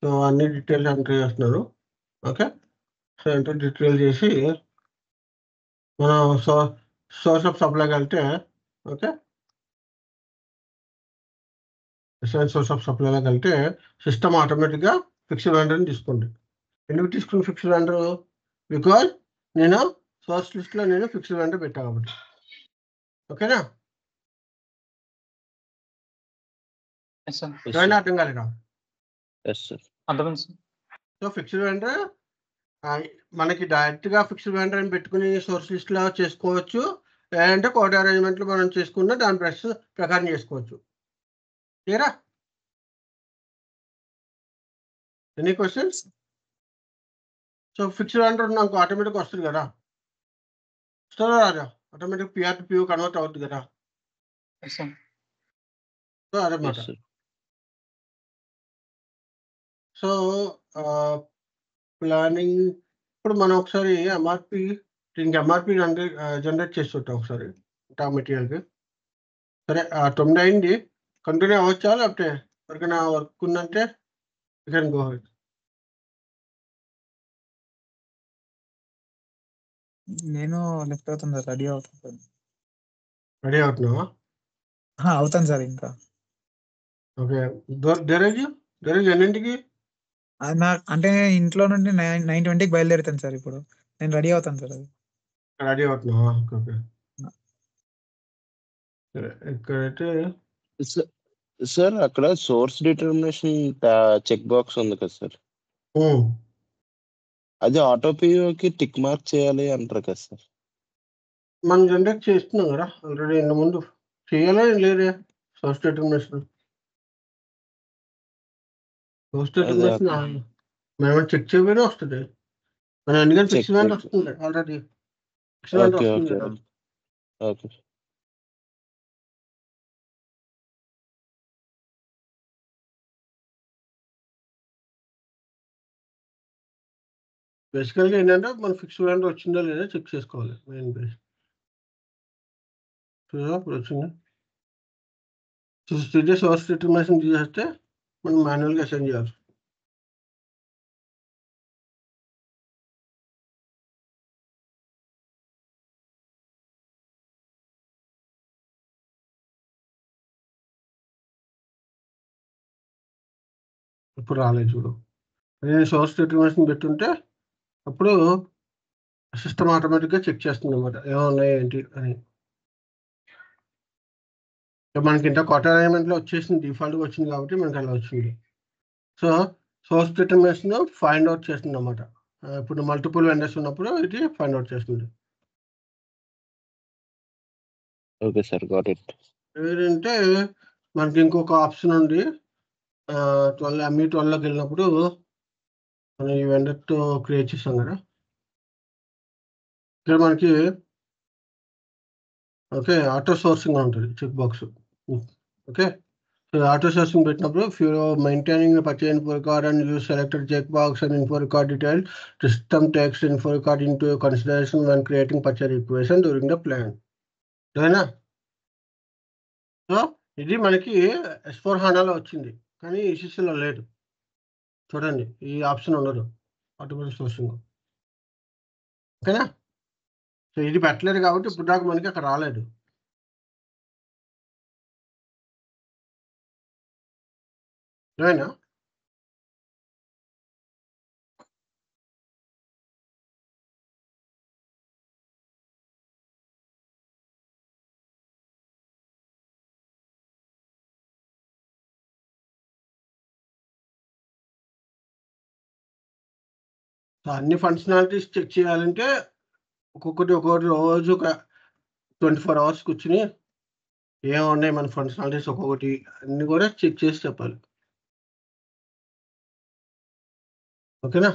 సో అన్ని డీటెయిల్స్ ఎంటర్ చేస్తున్నాను. ఓకే, సో ఎంటర్ డీటెయిల్ చేసి మనం సోర్స్ ఆఫ్ సప్లైకి వెళ్తే, ఓకే సోర్స్ ఆఫ్ సప్లైలోకి వెళ్తే సిస్టమ్ ఆటోమేటిక్గా ఫిక్స్డ్ వెండర్ని తీసుకోండి. ఎందుకు తీసుకుని ఫిక్స్డ్ వెండర్? బికాజ్ నేను సోర్స్ లిస్ట్లో నేను ఫిక్స్డ్ వెండర్ పెట్టా కాబట్టి. ఓకేనా? అర్థం కాలేదా? సో ఫిక్స్డ్ వెండర్ మనకి డైరెక్ట్గా ఫిక్స్డ్ వెండర్ అని పెట్టుకుని సోర్స్ లిస్ట్లో చేసుకోవచ్చు, లేదంటే కోట అరేంజ్మెంట్లో మనం చేసుకున్న దాని ప్రకారం చేసుకోవచ్చు. క్లియరా? Any questions? So fixed vendor నాకు ఆటోమేటిక్గా వస్తుంది కదా, వస్తుందా రాదా? Automatic PR to PO convert అవుతుంది కదా. సో అదన్నమాట. సో ప్లానింగ్ ఇప్పుడు మనం ఒకసారి ఎంఆర్పి, దీనికి ఎంఆర్పి జనరేట్ చేసి చూద్దాం ఒకసారి ఆ మెటీరియల్కి. సరే 9 అయింది, కంటిన్యూ అవ్వచ్చా లేకపోతే ఎవరికైనా వర్క్ ఉందంటే యూ కెన్ గో అహెడ్. నేను లెఫ్ట్ అవుతాను సార్, రెడీ అవుతాను. రెడీ అవుతున్నావా? అవుతాను సార్ ఇంకా. ఓకే. దెరేజ్ ఎన్నింటికి? అంటే ఇంట్లో నుండి 9:20కి బయలుదేరుతాను సార్. ఇప్పుడు నేను రెడీ అవుతాను సార్. అది రెడీ అవుతున్నావా? ఓకే. ఇక్కడైతే సార్ అక్కడ సోర్స్ డిటర్మినేషన్ చెక్ బాక్స్ ఉంది కదా సార్, అది ఆటో పిఓకి టిక్ మార్క్ చేయాలి అంటారు కదా సార్. మనం జనరేట్ చేస్తున్నాం కదా ఆల్రెడీ. ఇంత ముందు చేయాలా లేదే సోర్స్ డిటర్మినేషన్? సోర్స్ డిటర్మినేషన్ మేము చెక్ చేయబోయినా వస్తుంది. మనం ఎందుకంటే ఫిక్స్ వాల్యూ వస్తుంది ఆల్రెడీ. ఫిక్స్ వాల్యూ వస్తుంది కదా. ఓకే. బేసికల్గా ఏంటంటే మన ఫిక్స్ వాల్యూ వచ్చిందో లేదో చెక్ చేసుకోవాలి. మెయిన్ బేస్ ఇప్పుడు వచ్చింది. చూస్తే సోర్స్ డిటర్మినేషన్ చేస్తే మనం మాన్యువల్గా అసైన్ చేయాలి. ఇప్పుడు రాలేదు చూడు. నేను సోర్స్ డిటర్మినేషన్ పెట్టుంటే అప్పుడు సిస్టమ్ ఆటోమేటిక్గా చెక్ చేస్తుంది అనమాట ఏమన్నాయి ఏంటి అని. మనకి ఇంత క్వార్టర్ అలైన్మెంట్లో వచ్చేసింది, డిఫాల్ట్గా వచ్చింది కాబట్టి మనకి అలా వచ్చింది. So source determination find out చేస్తుంది అనమాట. ఇప్పుడు మల్టిపుల్ వెండర్స్ ఉన్నప్పుడు ఇది ఫైండ్ అవుట్ చేస్తుంది. Okay sir, got it. ఏంటంటే మనకి ఇంకొక ఆప్షన్ ఉంది. 12 వెళ్ళినప్పుడు మనం ఈ వెండర్తో క్రియేట్ చేస్తాం కదా. ఇక్కడ మనకి ఓకే ఆటో సోర్సింగ్ ఉంటుంది check box. Okay, so auto sourcing పెట్టినప్పుడు if you are maintaining the purchase info record and you selected checkbox and info record detail, system takes info record into consideration when creating purchase equation during the plan. సరేనా? So ఇది మనకి S/4HANAలో వచ్చింది కానీ ECCలో లేదు. చూడండి ఈ option ఉండదు automatic sourcing. ఓకేనా? సో ఇది పెట్టలేదు కాబట్టి ఇప్పుడు దాకా మనకి అక్కడ రాలేదు. ఏమైనా అన్ని ఫంక్షనాలిటీస్ చెక్ చేయాలంటే ఒక్కొక్కటి రోజు ఒక 24 hours కూర్చుని ఏమున్నాయి మన ఫంక్షనాలిటీస్ ఒక్కొక్కటి అన్ని కూడా చెక్ చేసి చెప్పాలి. ఓకేనా?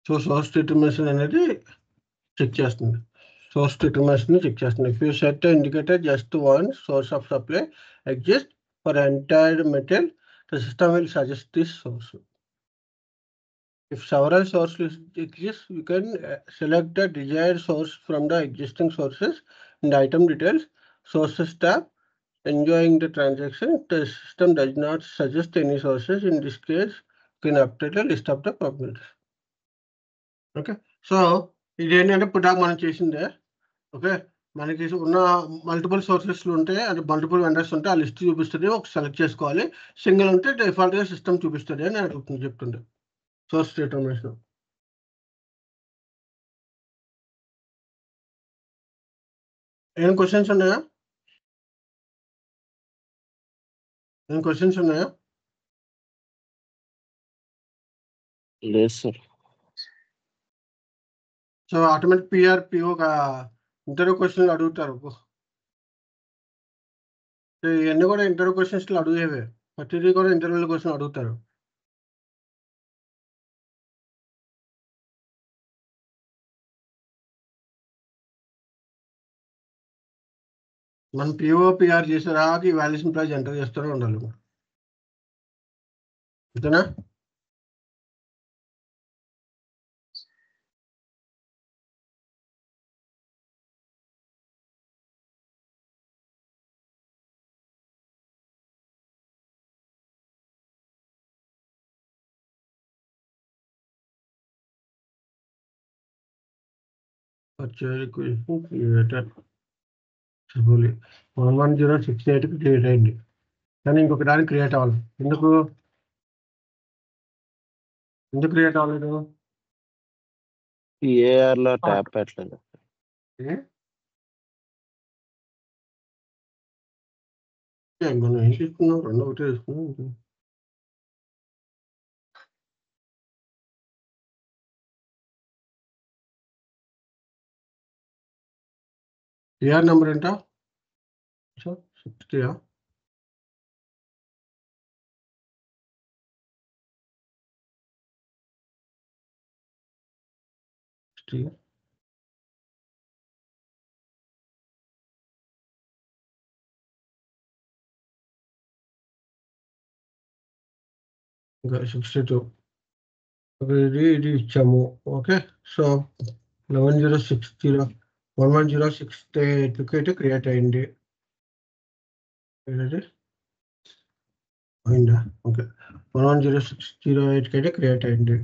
సో సోర్స్ డిటర్మినేషన్ అనేది చెక్ చేస్తుంది. సోర్స్ డిటర్మినేషన్ చెక్ చేస్తుంది. If you set indicator just one source of supply exist for entire material, the system will suggest this source. If several sources exist, you can select the desired source from the existing sources in the item details sources tab. Enjoying the transaction, the system does not suggest any sources. In this case, you can update the list of the probabilities. Okay, so ఇది ఏంటంటే ఇప్పుడు దాకా మనం చేసిందే. Okay, మనకి ఉన్న multiple సోర్సెస్లు ఉంటే అంటే మల్టిపుల్ వెండర్స్ ఉంటే ఆ లిస్ట్ చూపిస్తుంది, ఒక సెలెక్ట్ చేసుకోవాలి. సింగిల్ ఉంటే డిఫాల్ట్గా సిస్టమ్ చూపిస్తుంది అని అడుగుతుంది చెప్తుంది సోర్స్ డిటర్మినేషన్. ఏం క్వశ్చన్స్ ఉన్నాయా? లేదు సార్. సో ఆటోమేటిక్ పిఆర్పిఓ ఇంటర్వ్యూ క్వశ్చన్లు అడుగుతారు. ఇవన్నీ కూడా ఇంటర్వ్యూ క్వశ్చన్స్లో అడిగేవే, ప్రతిదీ కూడా ఇంటర్వ్యూల క్వశ్చన్ అడుగుతారు. మనం పిఆర్ చేసేదాకా ఈ వాల్యుయేషన్ ప్రైస్ ఎంటర్ చేస్తూనే ఉండాలి. అంతేనా? purchase requisition created. 11068 క్రియేట్ అయింది, కానీ ఇంకొక దానికి క్రియేట్ అవ్వాలి. ఎందుకు క్రియేట్ అవ్వలేదు? ఏఆర్ లో ట్యాప్ పెట్టలేదు. మనం ఏం తీసుకున్నాం? 2 ఒకటే తీసుకున్నాం. ఏఆర్ నెంబర్ ఎంత? 60. ఇంకా 62. ఇది ఇచ్చాము. ఓకే, సో 11068 క్రియేట్ అయింది. అయిందా? ఓకే, 11068 అయితే క్రియేట్ అయింది.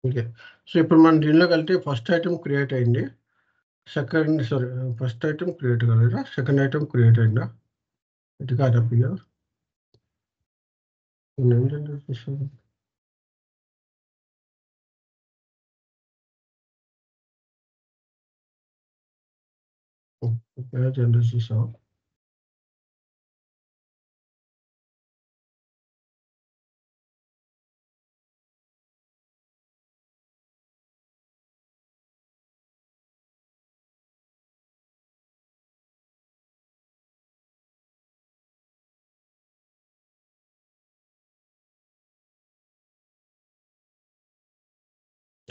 ఓకే, సో ఇప్పుడు మనం దీనిలోకి వెళ్తే ఫస్ట్ ఐటమ్ క్రియేట్ అయింది, ఫస్ట్ ఐటమ్ క్రియేట్ కాలేదా? సెకండ్ ఐటమ్ క్రియేట్ అయిందా? ఇది కాదా పిల్లలు? జనరేట్ చేసాం.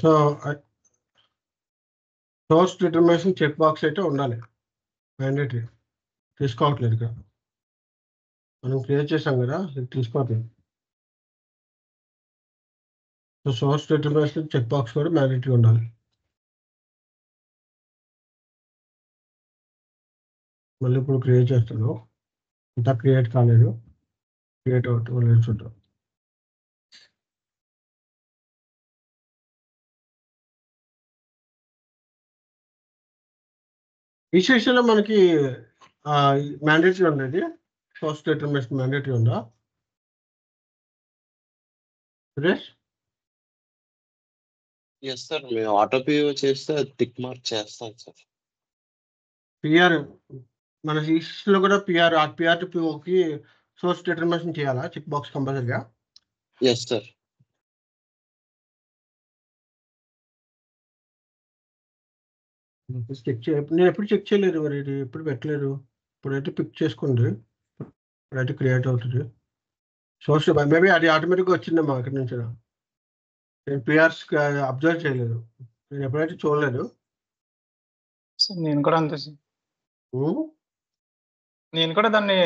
So source determination check box అయితే ఉండాలి, మ్యాండేటరీ. తీసుకోవట్లేదు ఇక్కడ, మనం క్రియేట్ చేసాం కదా, ఇది తీసుకోవట్లేదు. So source determination check box కూడా మ్యాండేటరీ ఉండాలి. మళ్ళీ ఇప్పుడు క్రియేట్ చేస్తాను, ఇంకా క్రియేట్ కాలేదు, క్రియేట్ అవుతుంది చూద్దాం. ఈ సెషన్లో మనకి మ్యాండేటరీ ఉండేది, సోర్స్ డిటర్మినేషన్ మ్యాండేటరీ ఉందా సురేష్? ఎస్ సార్, మేము ఆటో పిఓ చేస్తే టిక్ మార్క్ చేస్తాం సార్. పిఆర్ మన లో కూడా పిఆర్ టు పిఓకి సోర్స్ డిటర్మినేషన్ చేయాలా? చెక్ బాక్స్ కంపల్సరీగా? Yes sir. నేను ఎప్పుడు చెక్ చేయలేదు, మరి ఇది ఎప్పుడు పెట్టలేదు. ఇప్పుడైతే పిక్ చేసుకుంది, ఇప్పుడైతే క్రియేట్ అవుతుంది సోర్స్. మేబీ అది ఆటోమేటిక్గా వచ్చిందమ్మా అక్కడి నుంచి. నేను పిఆర్స్ అబ్జర్వ్ చేయలేదు, నేను ఎప్పుడైతే చూడలేదు. నేను కూడా అంతే సార్, నేను కూడా దాన్ని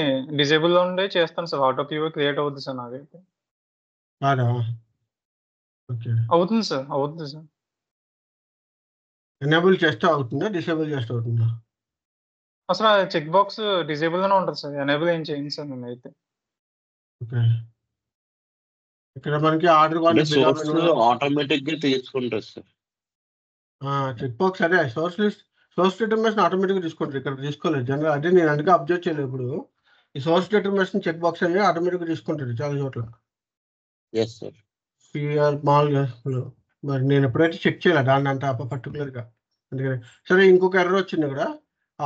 డిజేబుల్ లో ఉండే చేస్తాను సార్. ఆటో పిఓ క్రియేట్ అవుతుంది సార్ నాకైతే. ఓకే, అవుతుంది సార్, అవుతుంది సార్. ఎనేబుల్ చేస్తే అవుతుందా, డిసేబుల్ చేస్తే అవుతుందా? అసలు ఆ చెక్ బాక్స్ డిజేబుల్ లోనే ఉంటుంది సార్, ఎనేబుల్ ఏం చేయండి సార్ నేను అయితే. ఓకే, ఇక్కడ మనకి ఆర్డర్ ఆటోమేటిక్ గా తీసుకుంటారు సార్. చెక్ బాక్స్ అదే సోర్స్ డిటర్మినేషన్ ఆటోమేటిక్గా తీసుకుంటారు, ఇక్కడ తీసుకోలేదు జనరల్. అదే నేను అందుకే అబ్జర్వ్ చేయలేదు. ఇప్పుడు ఈ సోర్స్ డిటర్మినేషన్ చెక్ బాక్స్ అనేది ఆటోమేటిక్గా తీసుకుంటుంది చాలా చోట్ల. Yes sir. పిఆర్ మామూలుగా మరి నేను ఎప్పుడైతే చెక్ చేయలేదు దాన్ని అంత పర్టికులర్గా, అందుకని. సరే, ఇంకొక ఎర్రర్ వచ్చింది ఇక్కడ,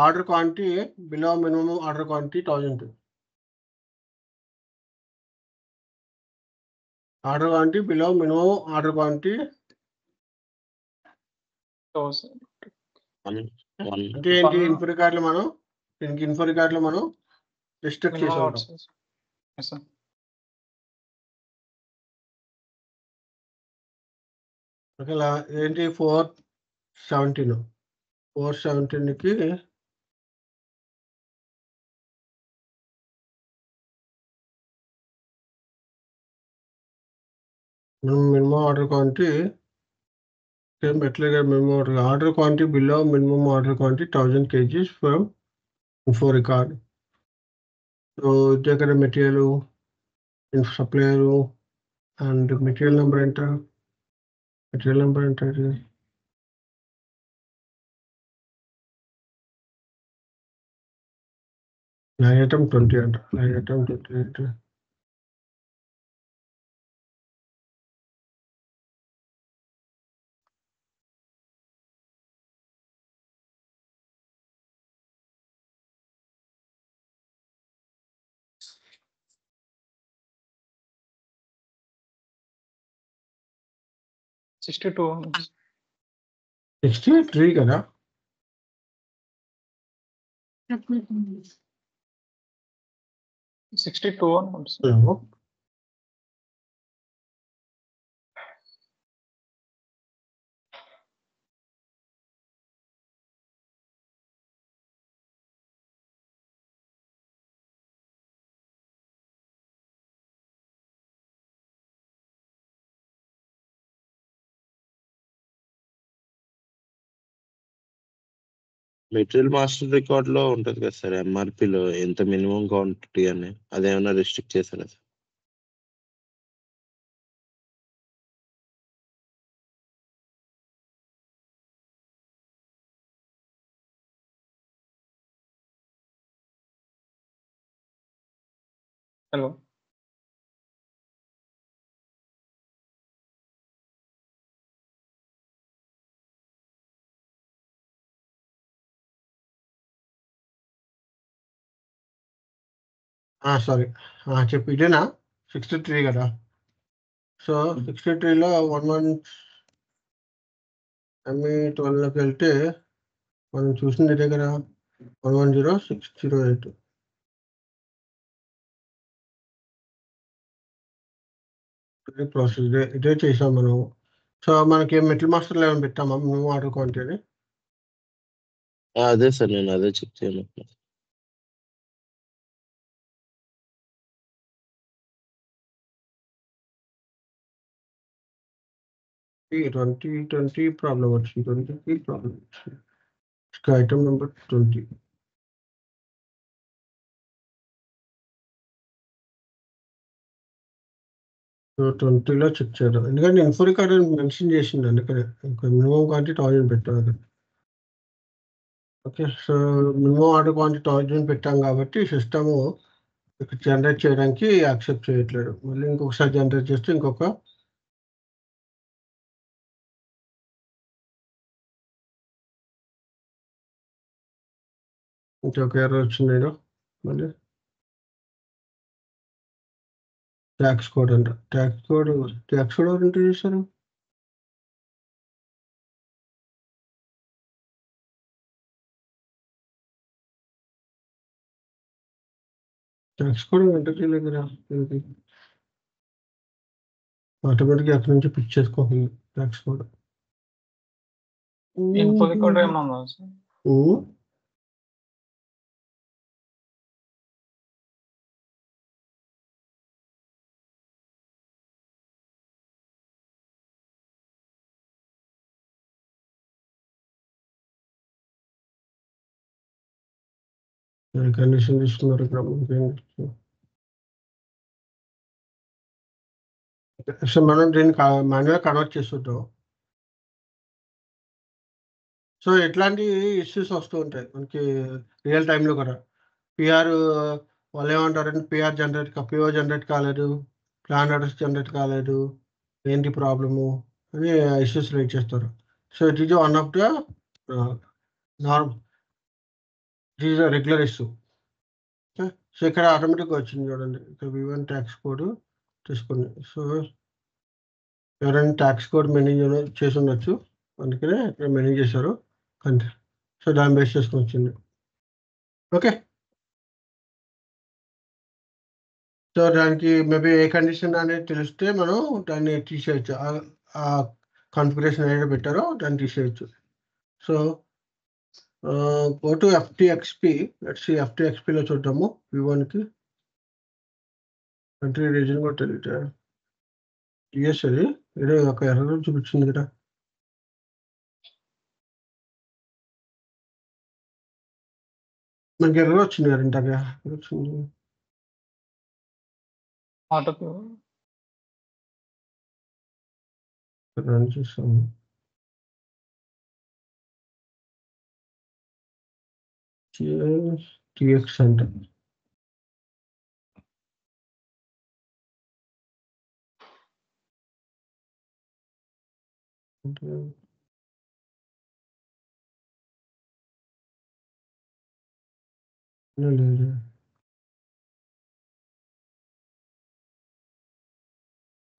order quantity below minimum order quantity 1000. Order quantity below minimum order quantity అంటే ఏంటి? ఇన్ఫో రికార్డులో మనం దీనికి ఇన్ఫో రికార్డులో మనం రిస్ట్రిక్ట్ చేసి ఉంటాం. ఒకవేళ ఏంటి 417కి minimum order quantity Metal memo order quantity below minimum order quantity 1000 kgs from info record. So take a material in supplier and material number enter. Material number enter. Line item 20 enter. Line item 20 enter. $62. 63 కదా. 62 అనుకుంటా sir. Hello. Material master record లో ఉంటది కదా sir ఎంఆర్పిలో ఎంత minimum quantity అని అదేమన్నా restrict చేశారా sir? Hello. Sorry చెప్పు ఇదేనా 63 కదా. సో 63లో 11 ME12లోకి వెళ్తే మనం చూసింది ఇదే కదా 110608. ప్రాసెస్ ఇదే చేసాం మనం. సో మనకి మెటల్ మాస్టర్లో ఏమైనా పెట్టామా మేము ఆర్డర్ క్వాంటిటీ అని? అదే సార్ నేను అదే చెక్ చేయను. 20 ప్రాబ్లం వచ్చింది. 20 ప్రాబ్లం వచ్చింది. Item number 20. సో 20లో చెక్ చేద్దాం. ఎందుకంటే ఇన్ఫో రికార్డ్ మెన్షన్ చేసింది అందుకనే ఇంకా మినిమం క్వాంటిటీ 1000 పెట్టాను. Okay. So minimum order quantity 1000 పెట్టాం కాబట్టి సిస్టము జనరేట్ చేయడానికి యాక్సెప్ట్ చేయట్లేదు. మళ్ళీ ఇంకొకసారి జనరేట్ చేస్తే ఇంకొక ఎర్రర్ వచ్చింది. మళ్ళీ ట్యాక్స్ కోడ్ అంట. ట్యాక్స్ కోడ్ ఎవరు ఎంటర్ చేశారు? ట్యాక్స్ కోడ్ ఎంటర్ చేయలేదు కదా. ఆటోమేటిక్గా అక్కడి నుంచి పిక్ చేసుకోవాలి ట్యాక్స్ కోడ్. ఇన్ఫో రికార్డ్ ఏమన్నా ఉందా సార్? కండిషన్ తీసుకున్నారు ఇక్కడ. సో మనం దీన్ని మాన్యువల్గా కన్వర్ట్ చేస్తుంటాం. సో ఎట్లాంటి ఇష్యూస్ వస్తూ ఉంటాయి మనకి రియల్ టైంలో కూడా. పిఆర్ వాళ్ళు ఏమంటారంటే పిఆర్ పిఓ జనరేట్ కాలేదు, ప్లాన్ అడ్రస్ జనరేట్ కాలేదు, ఏంటి ప్రాబ్లము అని ఇష్యూస్ రేట్ చేస్తారు. So it is one of the it is regular issue. So ఇక్కడ ఆటోమేటిక్గా వచ్చింది చూడండి. ఇక్కడ V1 ట్యాక్స్ కోడ్ తీసుకోండి. సో ఎవరైనా ట్యాక్స్ కోడ్ మేనేజ్ చేసి ఉండొచ్చు, అందుకనే ఇక్కడ మేనేజ్ చేశారు. సో దాన్ని బేస్ చేసుకొని వచ్చింది. ఓకే. సో దానికి మేబీ ఏ కండిషన్ అనేది తెలిస్తే మనం దాన్ని తీసేయచ్చు. ఆ కాన్ఫిగరేషన్ ఏదైతే పెట్టారో దాన్ని తీసేయచ్చు. So go to FTXP. Let's see FTXPలో చూద్దాము. V1కి కంట్రీ రీజన్ కూడా తెలియదు. యుఎస్ అది ఏదో ఒక ఎర్రర్ చూపించింది కదా. మనకి ఎర్రర్ వచ్చింది కదా ఇంతగా వచ్చింది ఆటో PO రన్ చేస్తాము టిఎక్స్ అంటే లేదు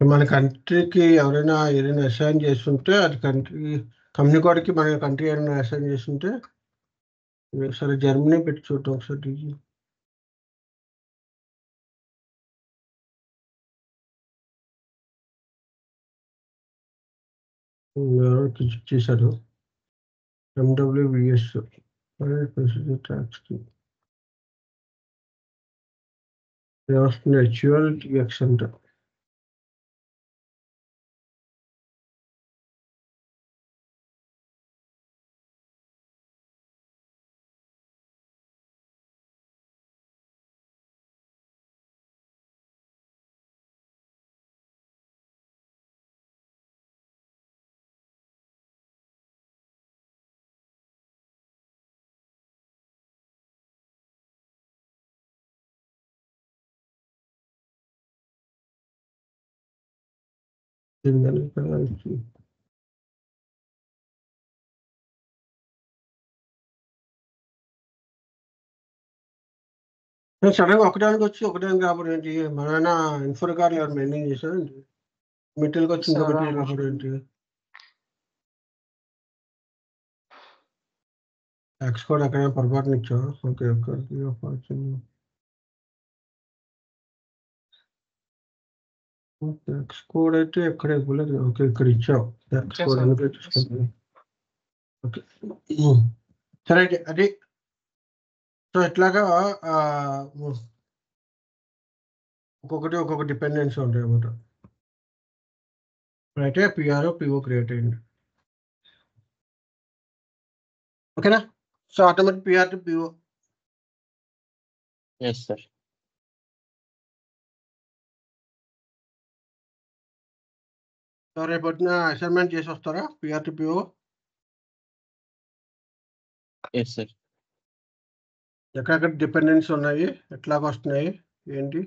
మన కంట్రీకి ఎవరైనా ఏదైనా అసైన్ చేస్తుంటే అది కంపెనీ కోడ్కి మన కంట్రీ ఏదైనా అసైన్ చేస్తుంటే సరే జర్మనీ పెట్టి చూద్దాం ఒకసారి ఎవరో క్లిక్ చేశారు MWVS ట్యాక్స్కి వస్తుంది హెచ్యువల్ టిఎక్స్ అంటే సడన్గా ఒకటానికి వచ్చి ఒకటానికి రాబడి ఏంటి మన ఇన్ఫోర్ కార్లు ఎవరు మెయింటైన్ చేశారు ఏంటి మెటీరియల్కి వచ్చి ఇంకో మెటీరియల్ రాబడి ఏంటి ట్యాక్స్ కోడ్ ఎక్కడ పొరపాటున ఇచ్చావు ఓకే ట్యాక్స్ కోడ్ అయితే ఎక్కడ ఇవ్వలేదు ఓకే ఇక్కడ ఇచ్చావు ట్యాక్స్ కోడ్ ఎందుకు తీసుకుంటుంది ఓకే సరే అయితే అది సో ఇట్లాగా ఒక్కొక్క డిపెండెన్సీ ఉంటాయి అన్నమాట అయితే పిఆర్ఓ పిఓ క్రియేట్ అయ్యింది ఓకేనా so automatic PR to PO yes sir so రేపు వచ్చిన అసైన్మెంట్ చేసి వస్తారా PR to PO yes sir ఎక్కడెక్కడ డిపెండెన్సీ ఉన్నాయి ఎట్లాగ వస్తున్నాయి ఏంటి